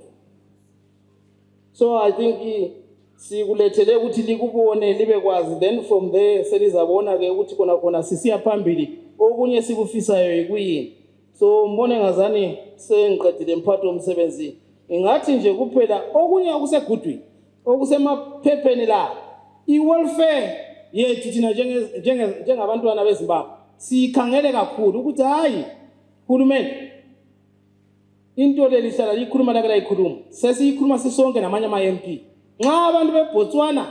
So I think sikulethele ukuthi likubone libe kwazi, then from there selizabona ke ukuthi khona sisiya phambili okunye sikufisayo ikuyini. So mbone ngazani sengiqedile imphatho omsebenzi. Ingathi nje kuphela okunye okusegudwini okusemaphepheni la i-welfare yethu thina njengabantwana beZimbabwe sikhangele kakhulu ukuthi hayi uhulumende into le lihlala likhuluma la ikhuluma sesiyikhuluma sisonke namanye ama-MP nxa abantu beBotswana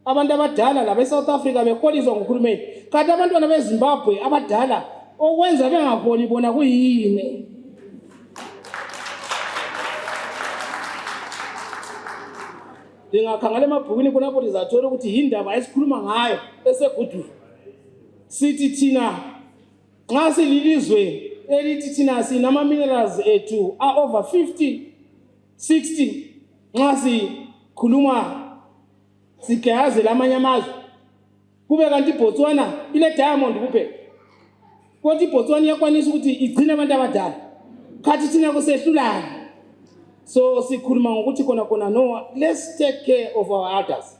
abantu abadala la beSouth Africa beholiswa nguhulumende kanti abantwana beZimbabwe abadala okwenza bengaholi bona kuyini. Ndingakhangela emabhukwini khonapho ndizathola ukuthi yindaba esikhuluma ngayo esegudwini. Sithi thina nxa sililizwe elithi thina sinama-minerals ethu over 50, 60 nxa sikhuluma sigayazela amanye amazwe kube kanti iBotswana ile diamond kuphela kodwa iBotswana iyakwanisa ukuthi igcine abantu abadala khathi thina kusehlulana. So sikhuluma ngokuthi khona no, let's take care of our elders.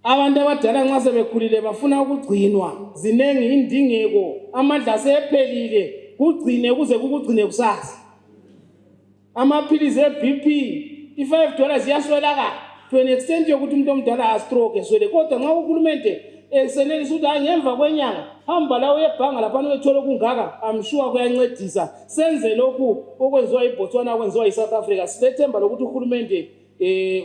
Abantu abadala nxa sebekhulile bafuna ukugcinwa, zinengi indingeko, amandla asephelile, kugcine kuze kukugcine kusasa. Amaphilizi eBP i$5 iyaswelakala to an extent yokuthi umuntu omdala a-stroke eswele kodwa nxa uhulumende esenelisa ukuthi angemva kwenyanga hamba la uyebhanga laphana uyethola okungaka, I'm sure kuyancedisa. Senze lokhu okwenziwa iBotswana okwenziwa iSouth Africa. Silethemba lokuthi uhulumende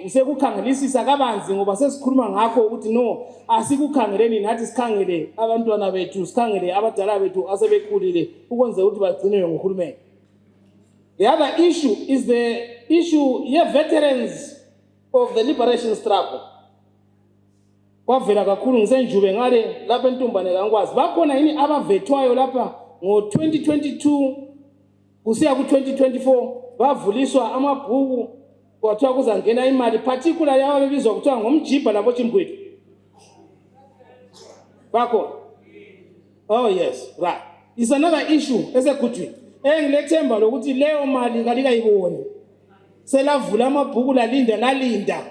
usekukhangelisisa kabanzi ngoba sesikhuluma ngakho ukuthi no, asikukhangeleni nathi sikhangele abantwana bethu, sikhangele abadala bethu asebekhulile ukwenza ukuthi bagcinwe nguhulumende. The other issue is the issue ye-veterans of the liberation struggle. Kwavela kakhulu ngisenjube ngale lapha eNtumbane kankwazi bakhona yini abavethwayo lapha ngo-2022 kusiya ku-2024 bavuliswa amabhuku kwathiwa kuzangena imali particularly ababizwa kuthiwa ngomjibha labo Chimbwethu bakhona. Oh yes, right. It's another issue esegudwini engilethemba lokuthi leyo mali kalikayiboni selavula amabhuku lalinda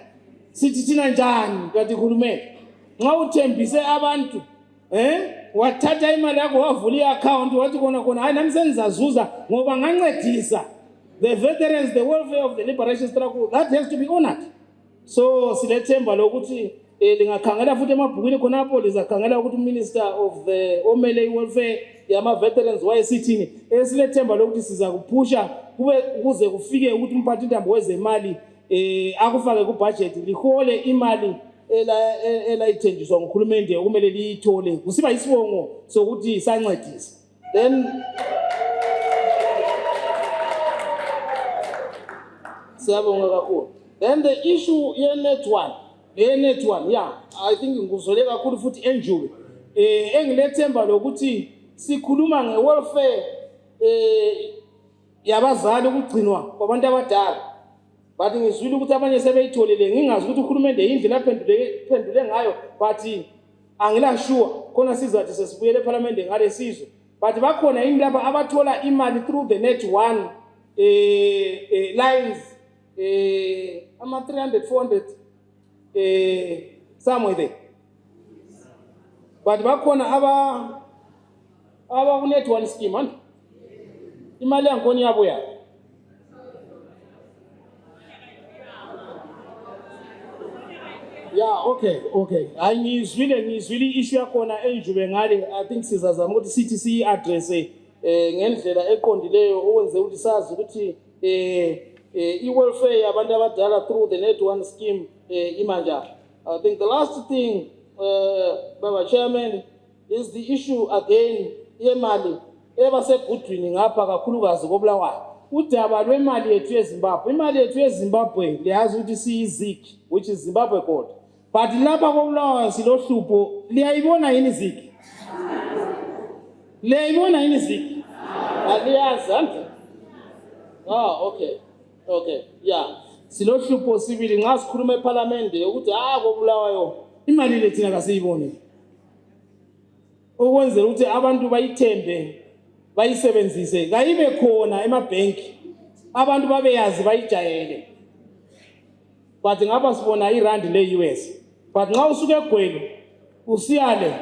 sithi thina njani kanti uhulumende nxa uthembise abantu wathatha imali yakho wavula i-account wathi khona hayi nami sengizazuza ngoba ngancedisa the veterans, the welfare of the liberation struggle, that has to be honored. So silethemba lokuthi lingakhangela futhi emabhukwini khonapho lizakhangela ukuthi minister of the omele welfare yama veterans wayesithini esilethemba lokuthi siza kuphusha kuze kufike ukuthi umphathintambo wezemali akufake kubudget lihole imali elayithenjiswa nguhulumende okumele liyithole kusiba isibongo sokuthi sancedisa. Then siyabonga kakhulu. Then the issue ye-net one, yeah, I think nguzole kakhulu futhi enjube engilethemba lokuthi sikhuluma nge-welfare yabazali ukugcinwa kwabantu abadala. But ngizwile ukuthi abanye sebeyitholile ngingazi ukuthi uhulumende yindlela aphendule ngayo but angila sure khona sizathi sesibuyele eParliament ngale sizwe. But bakhona yini lapha abathola imali through the net one lines ama 300 400 somewhere there. But bakhona aba ku net one scheme manje imali yankoni yabo ya yeah, okay. Ngizwile issue yakhona enjube ngale. I think sizazama ukuthi sithi siyi-address ngendlela eqondileyo okwenze ukuthi sazi ukuthi i-welfare yabantu abadala through the net one scheme imanja. I think the last thing, Baba Chairman, is the issue again yemali ebasegudwini ngapha kakhulukazi koBulawayo. Udaba lwemali yethu yeZimbabwe. Imali yethu yeZimbabwe liyazi ukuthi siyi-ZIC, which is Zimbabwe Gold. But lapha koBulawayo silohlupho. Liyayibona yini ZIC? Liyayibona yini ZIC? Aliyazi ande? Okay. Yeah. Silohlupho sibili nxa sikhuluma eParliament ukuthi koBulawayo imali le thina kasiyiboni. Okwenzela ukuthi abantu bayithembe bayisebenzise kayibe khona emabhenki abantu babeyazi bayijayele. But ngapha sibona irand le-US. But nxa usuke eGwele usiyale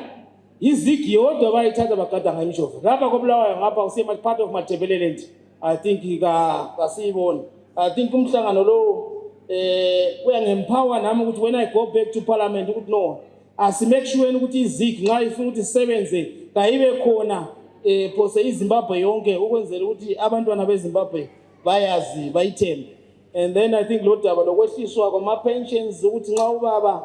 izigi yodwa bayithatha bagada ngemshovu lapha koBulawayo ngapha usiye part of Matebeleland. I think kasiyibona. I think umhlangano lo uyangempower nami ukuthi when I go back to parliament ukuthi no make sure ukuthi izigi nxa ifuna ukuthi isebenze kayibe khona phose iZimbabwe yonke ukwenzela ukuthi abantwana beZimbabwe bayazi bayithembe. And then I think lo daba lokwehliswa kwama pensions ukuthi nxa ubaba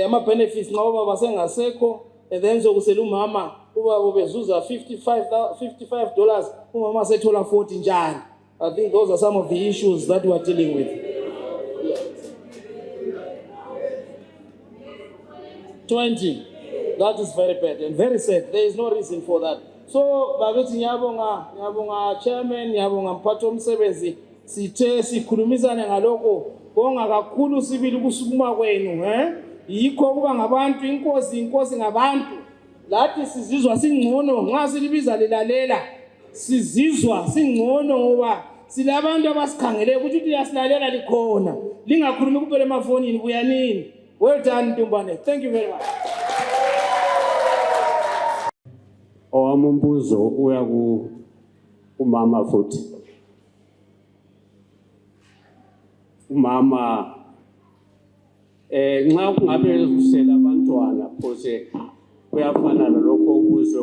ama benefits nxa ubaba sengasekho and then sokusela umama ubaba ubezuza $55 umama sethola 40 njani. I think those are some of the issues that we are dealing with. 20. That is very bad and very sad. There is no reason for that. So babethi ngiyabonga chairman, ngiyabonga mphathi womsebenzi. Sithe sikhulumisane ngalokho bonga kakhulu sibili kusukuma kwenu yikho kuba ngabantu inkosi ngabantu lathi sizizwa singcono nxa silibiza lilalela sizizwa singcono ngoba silabantu abasikhangele ukuthi uyasilalela likhona lingakhulumi kuphela emafonini buyanini. Well done Ntombane, thank you very much. Owamumbuzo uya umama futhi. Umama nxa kungabe usela abantwana phose kuyafana lokho okuzwe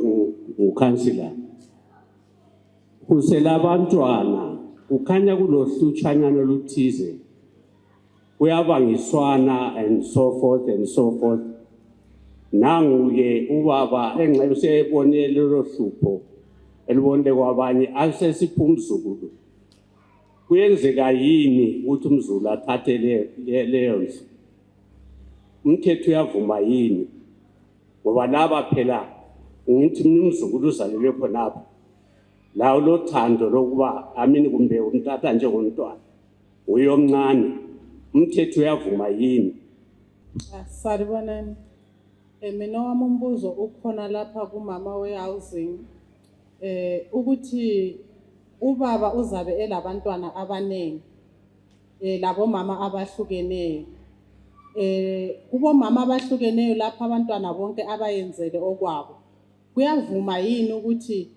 ngukhansila. Usela abantwana ukhanya kulohlutshanyana oluthize. Kuyabangiswana and so forth and so forth. Nangu-ke ubaba enxa usebone lelo hlupho elibonde kwabanye asesipha umzukulu. Kuyenzeka yini ukuthi umzulu athathe leyo ndlu? Umthetho uyavuma yini? Ngoba laba phela ngithi umzukulu uzalelwe khonapha. Lawo lo thando lokuba amini kumbe umthatha njengomntwana. Uyomncane. Umthetho uyavuma yini? Saribonani. Mina wami umbuzo ukhona lapha kumama we-housing ukuthi ubaba uzabe elabantwana abanengi labo mama abahlukeneyo kubo mama abahlukeneyo lapha abantwana bonke abayenzele okwabo kuyavuma yini ukuthi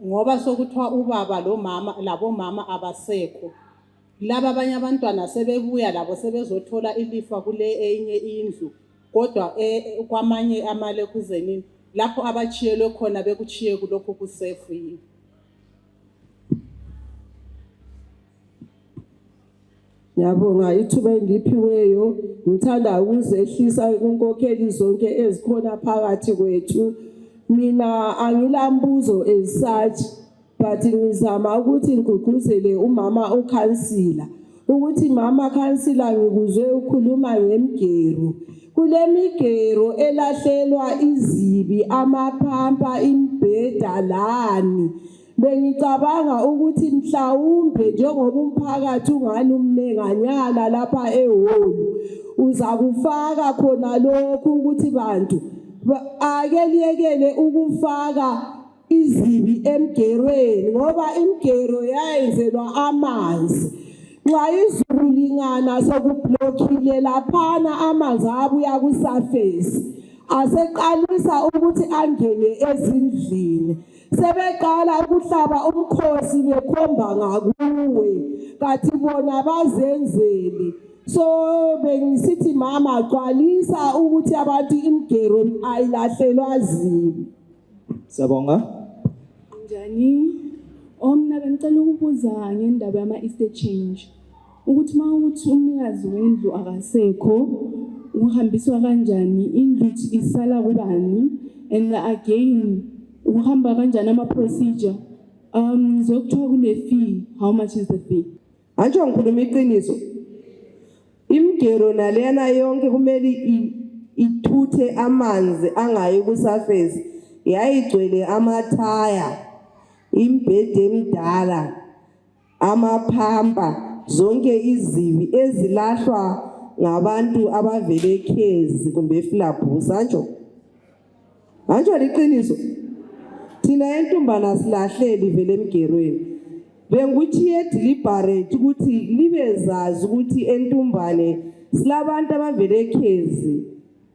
ngoba sokuthiwa ubaba lo mama labo mama abasekho laba abanye abantwana sebebuya labo sebezothola ilifa kule enye indlu kodwa kwamanye amalekuzeni lapho abachiyelwe khona bekuchiye kulokho kusefu yini? Ngiyabonga ithuba engiphiweyo ngithanda ukuzehlisa inkokheli zonke ezikhona phakathi kwethu. Mina angilambuzo as such but ngizama ukuthi ngigqugquzele umama ukhansila ukuthi mama khansila ngikuzwe ukhuluma ngemigero. Kule migero elahlelwa izibi amaphampa imbheda lani bengicabanga ukuthi mhlawumbe njengoba umphakathi ungani umnenganyana lapha ehholo uzakufaka khona lokhu ukuthi bantu ake liyekele ukufaka izibi emgerweni ngoba imgero yayenzelwa amanzi. Nxa izulu lingana sokublockile laphana amanzi abuya kusurface aseqalisa ukuthi angene ezindlini sebeqala ukuhlaba umkhosi bekhomba ngakuwe kathi bona bazenzele. So bengisithi mama gcwalisa ukuthi abantu imgero ayilahlelwa zibi. Siyabonga. Njani? Omna bengicela ukubuza ngendaba yama estate change. Ukuthi mawukuthi umnikazi wendlu akasekho uhambiswa kanjani indlu isala kubani and again uhamba kanjani ama procedure zokuthiwa kune fee, how much is the fee? Antsho ngikhuluma iqiniso. Imgero nalena yonke kumele ithuthe amanzi angayi kusurface yayigcwele amathaya imbhede emdala amaphampa zonke izibi ezilahlwa ngabantu abavele khezi kumbe eflabhusa antsho liqiniso. Thina entombana silahleli vele emgerweni benguthiye deliberate ukuthi libezazi ukuthi entombane silabantu abavele khezi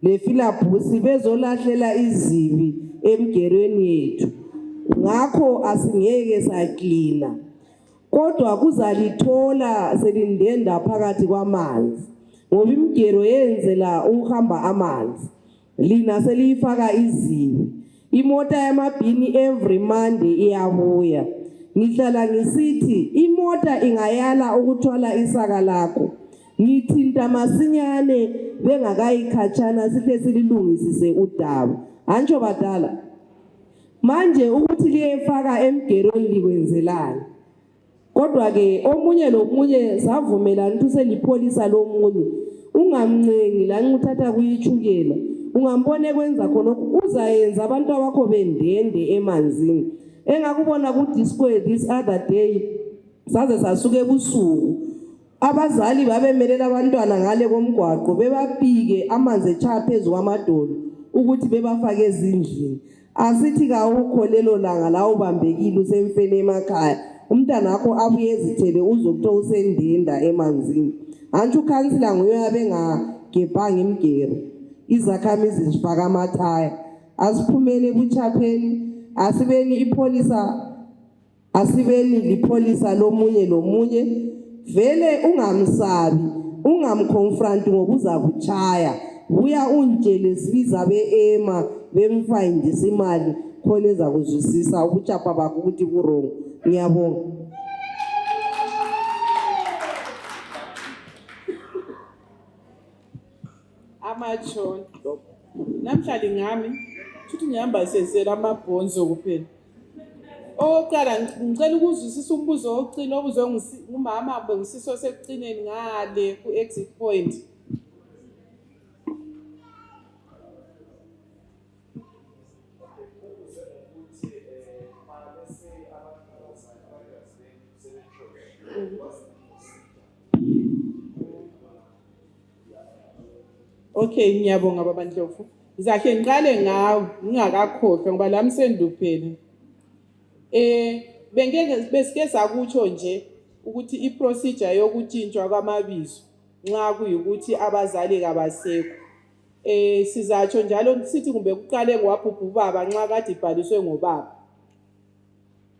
le filabhusi bezolahlela izibi emgerweni yethu. Ngakho asingeke saklina. Kodwa kuzalithola selindenda phakathi kwamanzi. Ngoba imigero yenzela ukuhamba amanzi. Lina seliyifaka izibi. Imota yamabhini every Monday iyabuya. Ngihlala ngisithi imota ingayala ukuthwala isaka lakho. Ngithinta masinyane bengakayikhatshana sihle sililungisise udaba. Antsho badala. Manje ukuthi liyefaka emgerweni likwenzelani. Kodwa ke omunye nomunye savumelana ukuthi selipholisa lomunye. Ungamncengi la nguthatha kuyithukela. Ungambone kwenza khonokho uzayenza abantu abakho bendende emanzini. Engakubona ku display this other day saze sasuke ebusuku. Abazali babemelela abantwana ngale komgwaqo bebapike amanzi echaya phezulu kwamadolo ukuthi bebafake ezindlini. Asithi kawukho lelo langa la ubambekile usemfene emakhaya. Umntana wakho abuye ezithele uzokuthiwa usendenda emanzini. Antsho ukhansila nguye abengagebhanga imigero. Izakhamizi zifaka amathaya. Asiphumeni ebuchapheni, asibeni ipolisa, asibeni lipholisa lomunye nomunye. Vele ungamsabi, ungamconfront ngokuza kuchaya. Buya untshele sibiza beema bemfindisa imali khona eza kuzwisisa ubuchapha bakho ukuthi burongo. Ngiyabonga. Amachon namhlanje ngami futhi ngihamba sesela amabhonzo kuphela. Oqala ngicela ukuzwisisa umbuzo oqina obuzwe ngumama bengisiso sekucineni ngale ku exit point. Okay, ngiyabonga baba Ndlovu. Ngizakhe ngiqale ngawe ngingakakhohlwa ngoba lami senduphele. Besike sakutsho nje ukuthi iprocedure yokutshintshwa kwamabizo nxa kuyikuthi abazali kabasekho. Sizatsho njalo sithi kumbe kuqale ngwabhubhu baba nxa kade ibhaliswe ngobaba.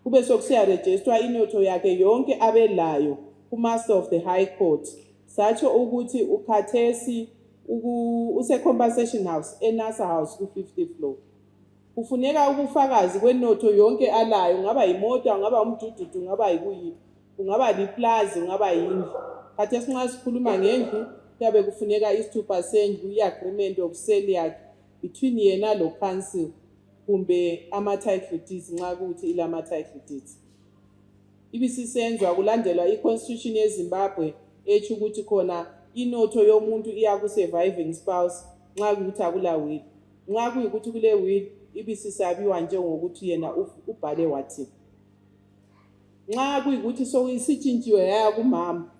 Kube sokusiya register inotho yakhe yonke abelayo ku Master of the High Court. Satsho ukuthi ukhathesi use compensation house eNASA house ku 50th floor. Kufuneka ubufakazi kwenotho yonke alayo, ngaba imoto, ngaba umdududu, ngaba yikuyini, ungaba liplaza, ngaba yindlu. Khathesi nxa sikhuluma ngendlu kuyabe kufuneka isithupha sendlu, i-agreement of sale yakhe between yena lo council kumbe ama-title deeds nxa kuthi ilama-title deeds. Ibisisenzwa kulandelwa i-constitution yeZimbabwe ethi ukuthi khona inotho yomuntu iya ku-surviving spouse nxa kuthi akula will. Nxa kuyikuthi kule will ibisisabiwa njengokuthi yena ubhale wathi. Nxa kuyikuthi sokuyisitshintshiwe yaya kumama,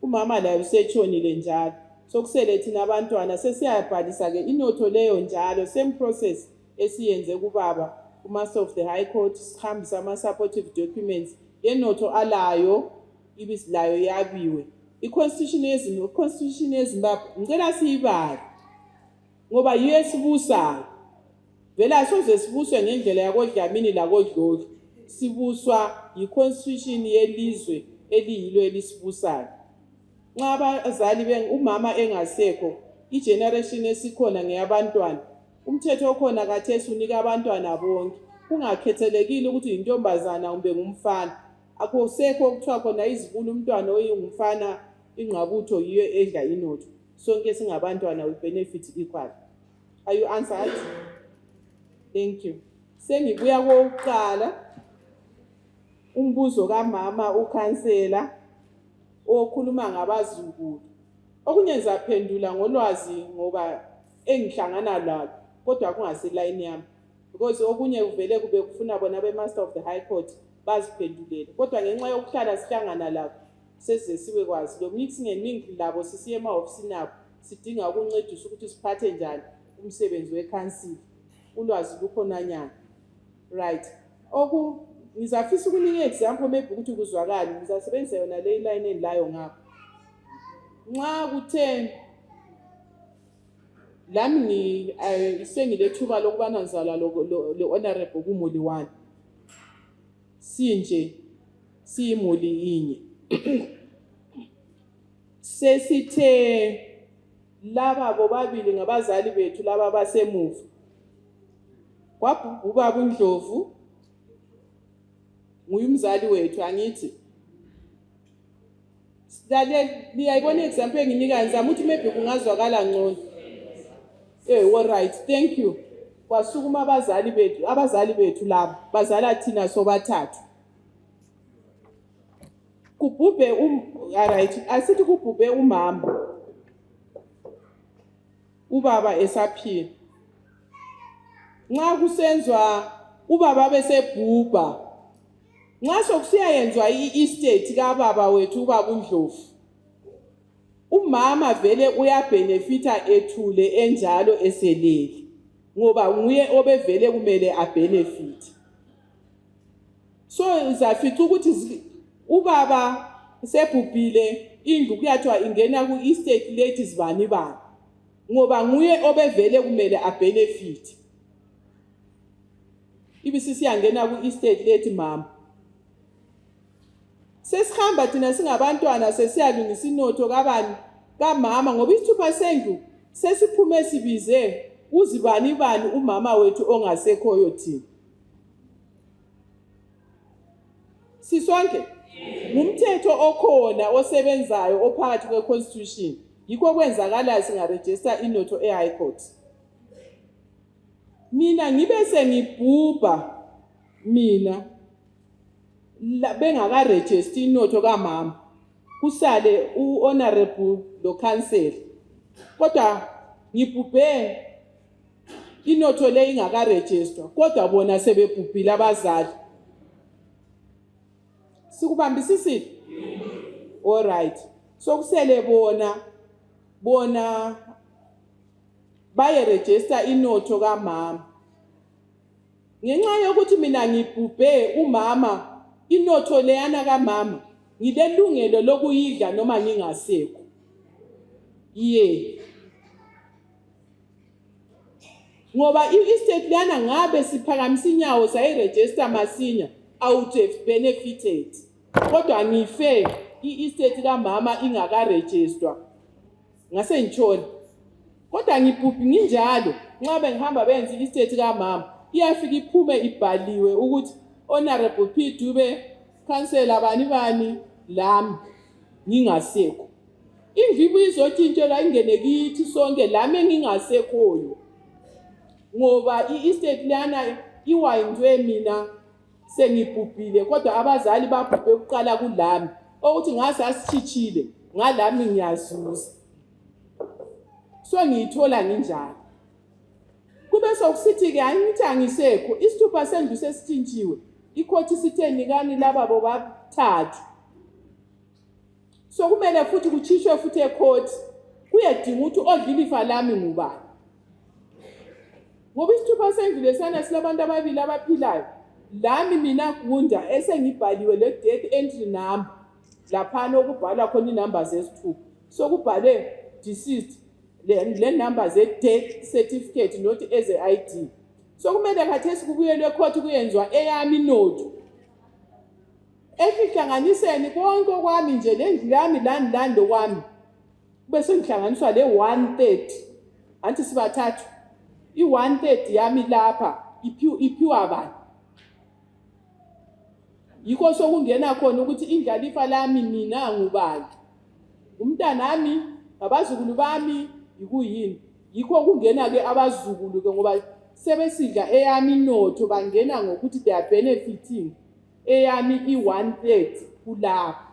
umama laye usetshonile njalo, sokusele thina abantwana sesiyabhalisa ke inotho leyo njalo, same process esiyenze kubaba ku Master of the High Court, sihambisa ama-supportive documents yenotho alayo ibisilayo yabiwe. I-constitution yeZimbabwe ngicela siyibale ngoba yiyo esibusayo. Vela soze sibuswe ngendlela yakoDlamini lakoDlovu, sibuswa yi-constitution yelizwe eliyilo elisibusayo. Nxa abazali umama engasekho, i-generation esikhona ngeyabantwana. Umthetho okhona khathesi unika abantwana bonke, kungakhethelekile ukuthi yintombazana kumbe ngumfana. Akusekho okuthiwa khona izibulu umntwana oyingumfana ingqabutho yiyo edla inotho. Sonke singabantwana we benefit equal. Are you answered? Thank you. Sengibuya kokuqala umbuzo kamama ukhansela okhuluma ngabazukulu. Okunye ngizaphendula ngolwazi ngoba engihlangana lalo kodwa kungaselayini yami. Because okunye kuvele kube kufuna bona be-Master of the High Court baziphendulele. Kodwa ngenxa yokuhlala sihlangana labo sesize sibe kwazi lo mixing and mingling labo sisiye ema-ofisini abo sidinga ukuncedisa ukuthi siphathe njani umsebenzi wekhansili. Ulwazi lukhonanyana. Right. Ngizafisa ukunika example maybe ukuthi kuzwakala. Ngizasebenzisa yona le line endilayo ngapha. Nxa kuthe lami sengilethuba lokubana ngizala le honorable kumuli wami sinje siyimuli inye sesithe laba bobabili ngabazali bethu laba basemuva kwabhubha uNdlovu nguyumzali wethu angithi sidale liyayibona example enginika ngizama ukuthi maybe kungazwakala ngcono all right thank you kwasukuma abazali bethu laba bazala thina sobathathu kubhubhe all right asithi kubhubhe umama ubaba esaphila nxa kusenzwa ubaba besebhubha nxa sokusiyayenzwa i-estate kababa wethu ubaba uNdlovu umama vele uyabenefita ethule enjalo eselele ngoba nguye obevele kumele abenefit so uzafica ukuthi ubaba sebhubhile indlu kuyathiwa ingena ku-estate leti zibani bani ngoba nguye obevele kumele abenefit ibisisiyangena ku-estate leti mama sesihamba thina singabantwana sesiyalungisa inotho kabani kamama ngoba isithupha sendlu sesiphume sibize uzibani bani umama wethu ongasekhoyo thina sisonke ngumthetho okhona osebenzayo ophakathi kwe-constitution yikho kwenzakala singaregister inotho e-high court mina ngibe sengibhubha mina bengakaregister inotho kamama kusale u-honorable lo council kodwa ngibhubhe inotho le ingakaregister kodwa bona sebebhubhile abazali sikubambisisile all right so kusele bona bayeregister inotho kamama ngenxa yokuthi mina ngibhubhe umama inotho leyana kamama ngilelungelo lokuyidla noma ngingasekho ngoba i-estate lana ngabe siphakamisa inyawo sayiregister masinya I would have benefited kodwa ngife i-estate kamama ingakaregisterwa ngase ngitshona kodwa ngibhubhi nginjalo nxa bengihamba benza i-estate kamama iyafika iphume ibhaliwe ukuthi honorable P Dube councilor bani lami ngingasekho indlu izotshintshela ingene kithi sonke lami ngingasekhoyo ngoba i-estate lana iwayindwe mina sengibhubhile kodwa abazali babhubhe ukuqala kulami ukuthi ngasasichithile ngalami ngiyazuza so ngiyithola nginjalo kube sokusithi-ke angithi angisekho isithupha sendlu sesithintshiwe ikhothi sithe nikani laba bobathathu so kumele futhi kuchishwe futhi ekhothi kuyedinga ukuthi odla ilifa lami ngubani ngoba isithupha sendlu lesana silabantu ababili abaphilayo lami mina Gunda esengibhaliwe le death entry number laphana okubhalwa khona inamba zesithupha so kubhale deceased le number ze-death certificate not as a ID so kumele khathesi kubuyelwe ekhothi kuyenzwa eyami inotho ehlanganiseni konke kwami nje lendlu yami lani lokwami bese ngihlanganiswa le 1/3 anti sibathathu i-1/3 yami lapha iphiwa bani yikho sokungena khona ukuthi indlalifa lami mina ngubani umntanami abazukulu bami yikuyini yikho kungena ke abazukulu ke ngoba sebesidla eyami inotho bangena ngokuthi they are benefiting eyami i-1/3 kulapha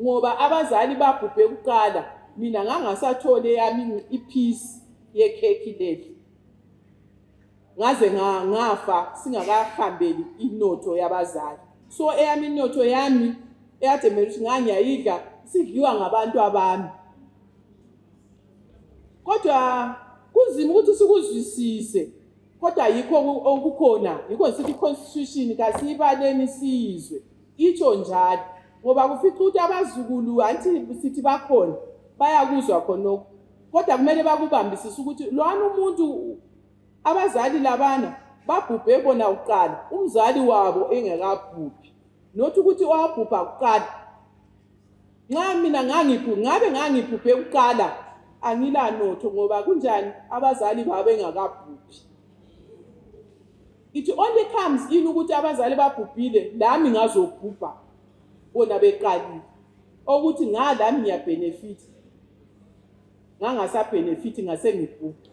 ngoba abazali babhubhe kuqala mina ngangasathole eyami ipiece yekheki leli ngaze ngafa singakahambeli inotho yabazali so eyami inotho yami eyademela ukuthi ngangiyayidla sidliwa ngabantu abami kodwa kunzima ukuthi sikuzwisise kodwa yikho okukhona yikho sithi constitution kasibaleni sizwe itsho njalo ngoba kufica ukuthi abazukulu anti sithi bakhona bayakuzwa khonokho kodwa kumele bakubambisise ukuthi lwana umuntu abazali labana babhubhe bona uqala umzali wabo engekabhubhi not ukuthi owabhubha kuqala. Nxa mina ngabe ngangibhubhe kuqala angilanotho ngoba kunjani abazali babe engakabhubhi. It only comes in ukuthi abazali babhubhile lami ngazobhubha bona beqalile ukuthi ngalami ngiyabenefit ngangasa benefit ngase ngibhubha.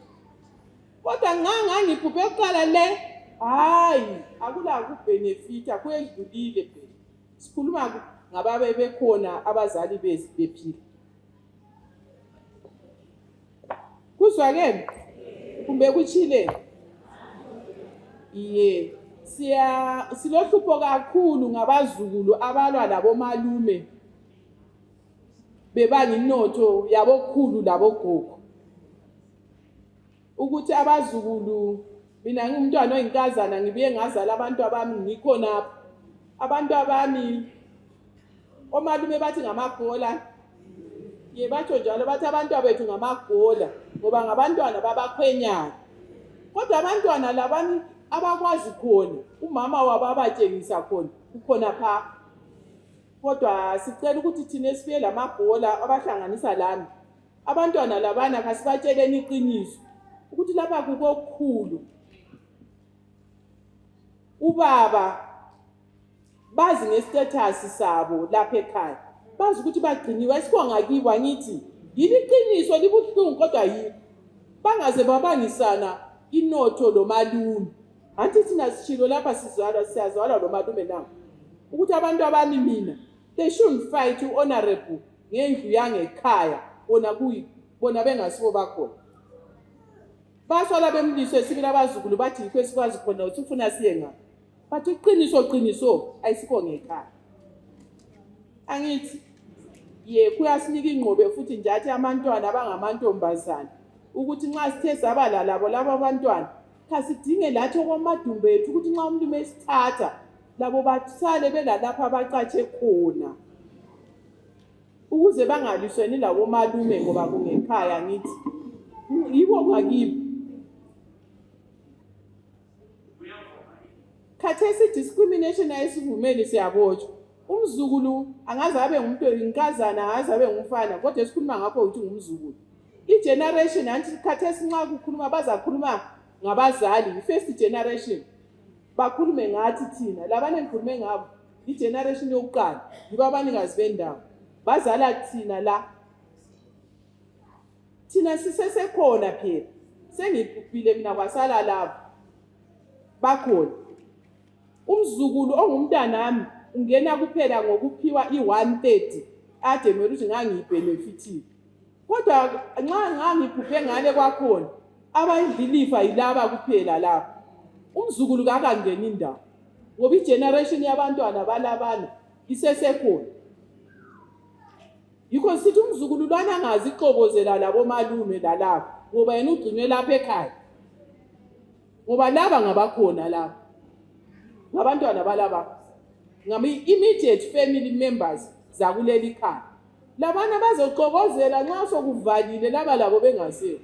Kodwa ngangibhubhe kuqala le hayi akula kubenefita kuyedlulile phela. Sikhuluma ngababe bekhona abazali bephila. Kuzwakele kumbe kuchile silohlupho kakhulu ngabazukulu abalwa labo malume bebanga inotho yabokhulu labogogo ukuthi abazukulu mina ngumntwana oyinkazana ngibuye ngazala abantu abami ngikhona abantu abami omalume bathi ngamabhola batsho njalo bathi abantu abethu ngamabhola ngoba ngabantwana babakhwenyana. Kodwa abantwana labani abakwazi khona umama wabo abatshengisa khona ukhona pha. Kodwa sicela ukuthi thina esibuye lamabhola abahlanganisa lami abantwana labana kasibatsheleni iqiniso ukuthi lapha kukokhulu ubaba bazi ngestatus sabo lapha ekhaya bazi ukuthi bagciniwe sikongakiwa ngithi yiliqiniso libuhlungu kodwa yini bangaze babangisana inotho lo malume. Anti thina sichilo lapha siyazalwa lo malume nawo ukuthi abantu abami mina they shouldn't fight honorable ngendlu yangekhaya bona bengasibo bakhona. Basola bemliso esibila abazukulu bathi yikho esikwazi khona ukuthi ufuna siye ngaphi. Bathi iqiniso ayisikho ngekhaya. Angithi kuyasinika ingqobe futhi njathi abantwana abangamantombazana ukuthi nxa sithe sabala labo labo abantwana kasidinge lathi okwamadumbe ethu ukuthi nxa umlume esithatha labo basale belalapha abacatshe khona ukuze bangalisweni labo malume ngoba kungekhaya ngithi yibo ngakibo. Khathesi discrimination ayisivumeli siyabotshwa. Umzukulu angaze abe ngumuntu oyinkazana angaze abe ngumfana kodwa esikhuluma ngakho ukuthi ngumzukulu. Igeneration anti khathesi nxa kukhuluma bazakhuluma ngabazali first generation bakhulume ngathi thina labane ngikhulume ngabo igeneration yokuqala yibo abanikazi bendawo bazala thina la thina sisesekhona phela sengibhubhile mina kwasala labo bakhona. Umzukulu ongumntanami ungena kuphela ngokuphiwa i130 ade mina ukuthi ngangibhenefitile kodwa nxa ngangibhubhe ngale kwakhona abayidlilifa yilaba kuphela lapha. Umzukulu kakangeni indawo ngoba igeneration yabantwana balabana isesekhona. Yikho sithi umzukulu lwana angazi ixokozela labo malume lalapha ngoba yena ugcinwe lapha ekhaya ngoba laba ngabakhona lapha ngabantwana balaba ngami-immediate family members zakuleli khaya. Labana bazoxokozela nxa sokuvalile laba labo bengaseyo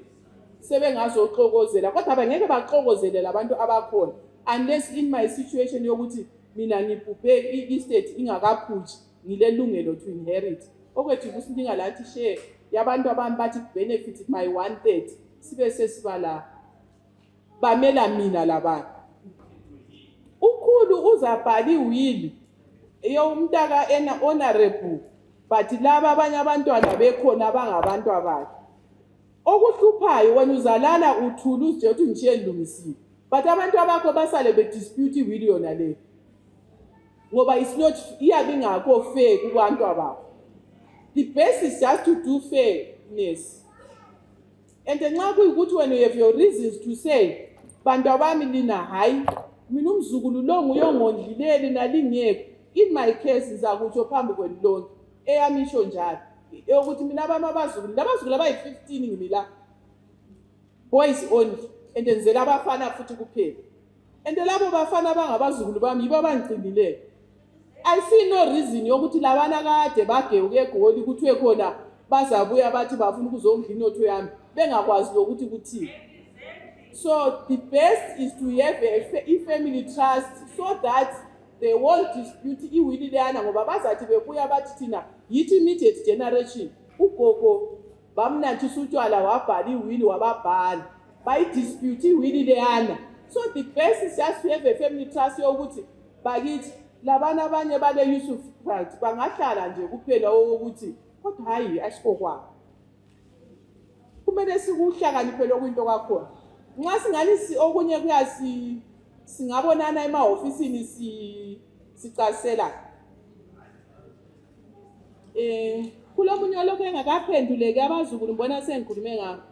sebengazoxokozela kodwa bangeke baxokozele labantu abakhona unless in my situation yokuthi mina ngibhubhe i-estate ingakaphuthi ngilelungelo to inherit okwethu kusininga lathi share yabantu abami bathi benefit my 130 sibe sesibala bamela mina labantu. Ukhulu uzabhala iwili eyomntaka honorable but laba abanye abantwana bekhona abangabantu abakhe. Okuhluphayo wena uzalala uthula uze uthi nje ndilungisile but abantu abakho basale bedispute iwili yona le ngoba it's not iyabe ingakho fair kubantu abakho. The best is just to do fairness and nxa kuyikuthi wena you have your reasons to say bantu abami lina hayi mina umzukulu lo nguyongondlileli nalingekho. In my case ngizakutsho phambi kwenu lonke eyamisho njalo ukuthi mina abami abazukulu abayi-15 ngimila boys only and enzela abafana futhi kuphela and labo bafana abangabazukulu bami yibo abangigcinileyo. I see no reason yokuthi labana kade bageuke egoli kuthiwe khona bazabuya bathi bafuna ukuzondla inotho yami bengakwazi lokuthi kuthini. So the best is to have a family trust so that they won't dispute iwili leyana ngoba bazathi bebuya bathi thina yithi immediate generation ugogo bamnathisa utshwala wabhala iwili wababhala bayidispute iwili leyana. So the best is just to have a family trust yokuthi bakithi labana abanye bale Yusuf right bangahlala nje kuphela ukuthi kodwa hayi asikokwabo kumele sikuhlakaniphele kwinto kakhona. Nxa singani okunye kuyasi singabonana ema-ofisini sicasela kulomunye olokhu engakaphenduleki abazukulu ngibona sengikhulume ngabo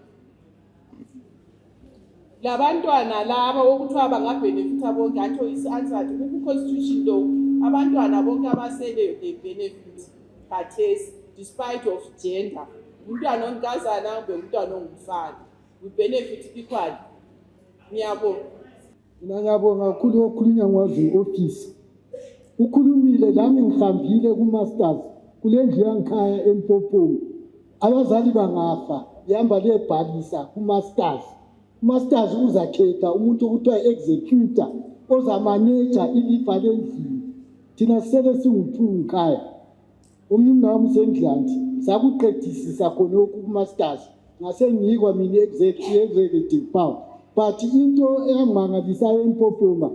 labantwana laba okuthiwa bangabhenefitha bonke atsho isi-answered ku-constitution law abantwana bonke abasele benefit khathesi despite of gender umntwana onkazana kumbe umntwana ongumfana we benefit equally. Ngiyabonga. Mina ngiyabonga kakhulu okhulunywa ngwazi office. Ukhulumile lami ngihambile ku-masters kule ndlu yangikhaya eMpophoma. Abazali bangafa ihamba lebhalisa ku-masters. U-masters uzakhetha umuntu okuthiwa executor ozamaneja ilifa lendlini. Thina sele singu-2 ngikhaya. Omnye wami sengidlanti sakuqedisisa khonokho ku-masters. Ngasenginikwa mina executive power. But into eyangimangalisayo eMpophoma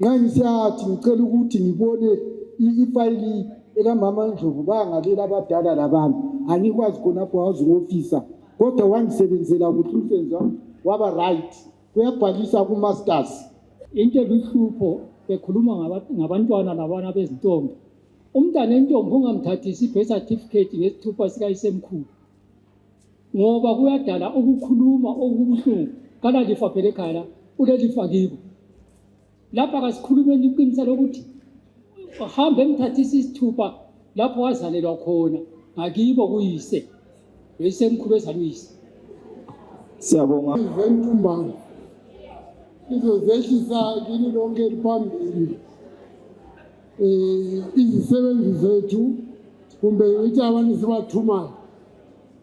ngangisiyathi ngicela ukuthi ngibone ifayili ekamama Ndlovu bangalela abadala labantu angikwazi khonapho wazi ngofisa kodwa wangisebenzela ukuthi umsebenzi wami waba right kuyabhalisa ku-masters. Into eluhlupho bekhuluma ngabantwana labana bezintombi umntana entombi ungamthathisi i-birth certificate ngesithupha sikayisemkhulu ngoba kuyadala ukukhuluma okubuhlungu kana lifa phela ekhaya ulelifa kibo lapha kasikhulumeni iqiniso lokuthi uhambe emthathisa isithupha lapho wazalelwa khona ngakibo kuyise beyisemkhulu ezaluyise. Siyabonga izentumbana izozehlisa kini lonke liphambili izisebenzi zethu kumbe ukuthi abantu sibathumayo.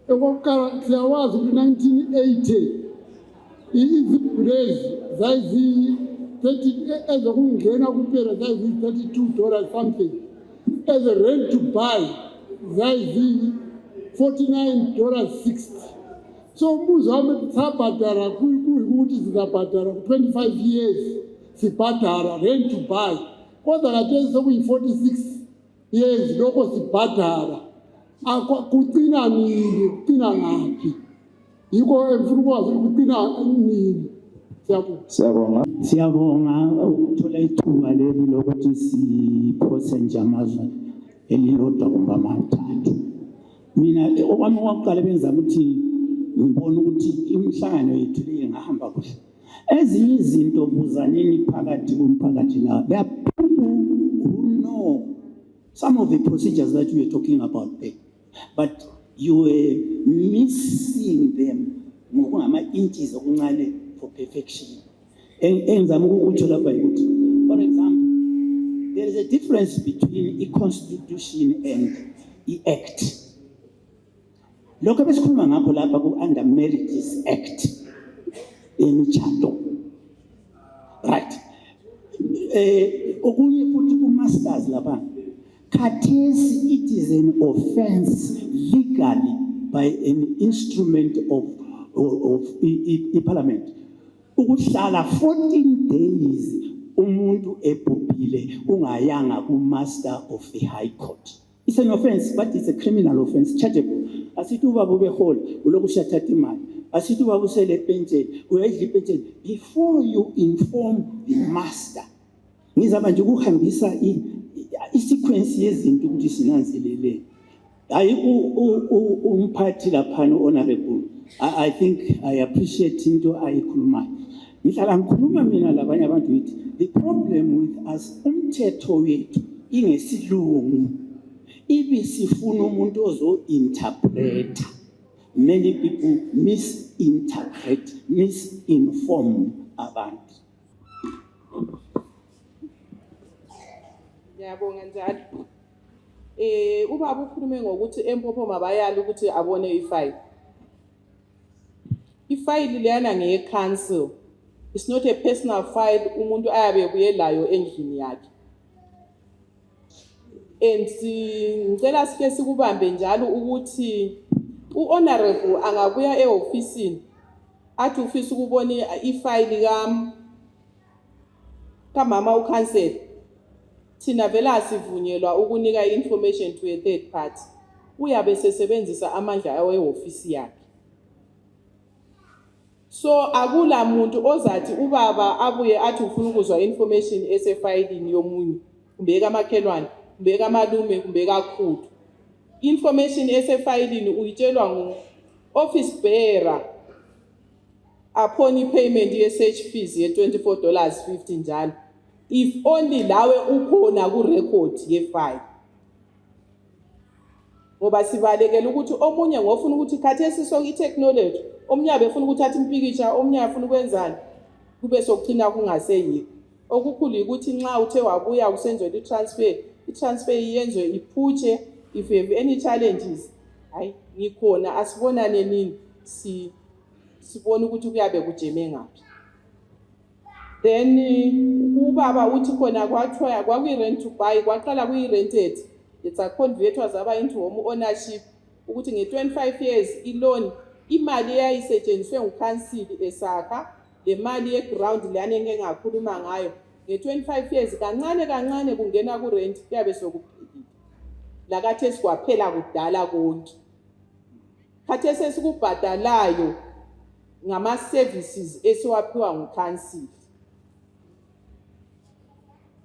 Okokuqala siyawazi ku-1980 izibhulezi zayizi-30 ezokungena kuphela zayizi-$32 something as a rent to buy zayizi-$49.60. So umbuzo wami sabhadara kuyikuthi sizabhadara ku-25 years sibhadara rent to buy kodwa khathesi sokuyi-46 years lokho sibhadara kucina nini kucina ngaphi yiko engifuna ukwazi ukucina nini. Siyabonga ukuthola ithuba leli lokuthi siphose nje amazwi elilodwa kumbe amathathu. Mina okwami kwakuqala benzama ukuthi ngibone ukuthi imihlangano yethu le ingahamba kuhle. Ezinye izinto buzanini phakathi komphakathi la. There are people who know some of the procedures that we are talking about there, but you were missing them ngokungama-inches okuncane for perfection. Engizama ukukutsho lapha ukuthi, for example, there is a difference between i-constitution and i-act. Lokho besikhuluma ngakho lapha ku-Under Marriages Act emitshato. Right. Okunye futhi ku-masters lapha. Khathesi it is an offense legally by an instrument of parliament. Ukuhlala 14 days umuntu ebhubhile ungayanga ku-master of the high court. It's an offense, but it's a criminal offense, chargeable. Asithi ubaba ubehole uloku shathatha imali. Asithi ubaba usele pensheni uyedla ipensheni before you inform the master. Ngizaba nje ukuhambisa i-sequence yezinto ukuthi sinanzelele. Hayi umphathi lapha honorable. I think I appreciate into ayikhulumayo. Ngihlala ngikhuluma mina labanye abantu ngithi the problem with us umthetho wethu ingesilungu ibe sifuna umuntu ozo-interpreta. Many people misinterpret, misinform abantu. Ngiyabonga njalo. Ubaba ukhulume ngokuthi eMpopo mabayali ukuthi abone ifile. Ifile leyana ngeye-council. It's not a personal file umuntu ayabe ebuye layo endlini yakhe. And ngicela sike sikubambe njalo ukuthi u-honorable angabuya e-ofisini athi ufisa ukubona ifile kamama uCouncil. Thina vele asivunyelwa ukunika information to a third party. Uyabe sesebenzisa amandla awe e-ofisi yakhe. So akula muntu ozathi ubaba abuye athi ufuna ukuzwa information esefayilini yomunye kumbe kamakhelwane kumbe kamalume kumbe kakhulu. Information esefayilini uyitshelwa ngu-office bearer upon payment ye-search fees ye$24.50 njalo. If only lawe ukhona ku-record ye-file. Ngoba sibalekela ukuthi omunye ngofuna ukuthi khathesi sonke i-technology, omunye abefuna ukuthi athi impikitsha, omunye afuna ukwenzani, kube sokugcina kungaseyikho. Okukhulu ukuthi nxa uthe wabuya usenzelwe i-transfer iyenzwe iphutshe. If you have any challenges, hayi ngikhona asibonane nini sibone ukuthi kuyabe kujeme ngaphi. Then ubaba uthi khona kwathiwa kwakuyi-rent to buy, kwaqala kuyi-rented. It's a convertwa zaba into home ownership ukuthi nge-25 years i-loan imali eyayisetshenziswe nguCouncil esakha le mali ye-ground leyana engingakhuluma ngayo nge-25 years kancane kungena ku-rent kuyabe sokuphelile. Lakathesi kwaphela kudala konke. Khathesi esikubhadalayo ngama-services esiwaphiwa nguCouncil.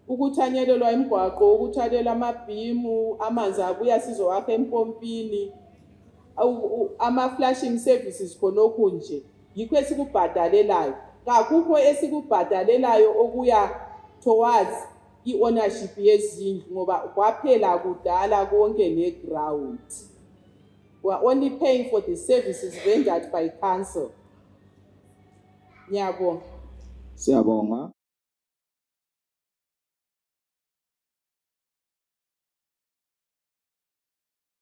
Ukuthanyelelwa imigwaqo, ukuthanyelelwa amabhimu, amanzi abuya sizowakha empompini, ama-flashing services khonokho nje. Yikho esikubhadalelayo. Kakukho esikubhadalelayo okuya towards i-ownership yezindlu ngoba kwaphela kudala konke le-ground. We are only paying for the services rendered by council. Ngiyabonga. Siyabonga.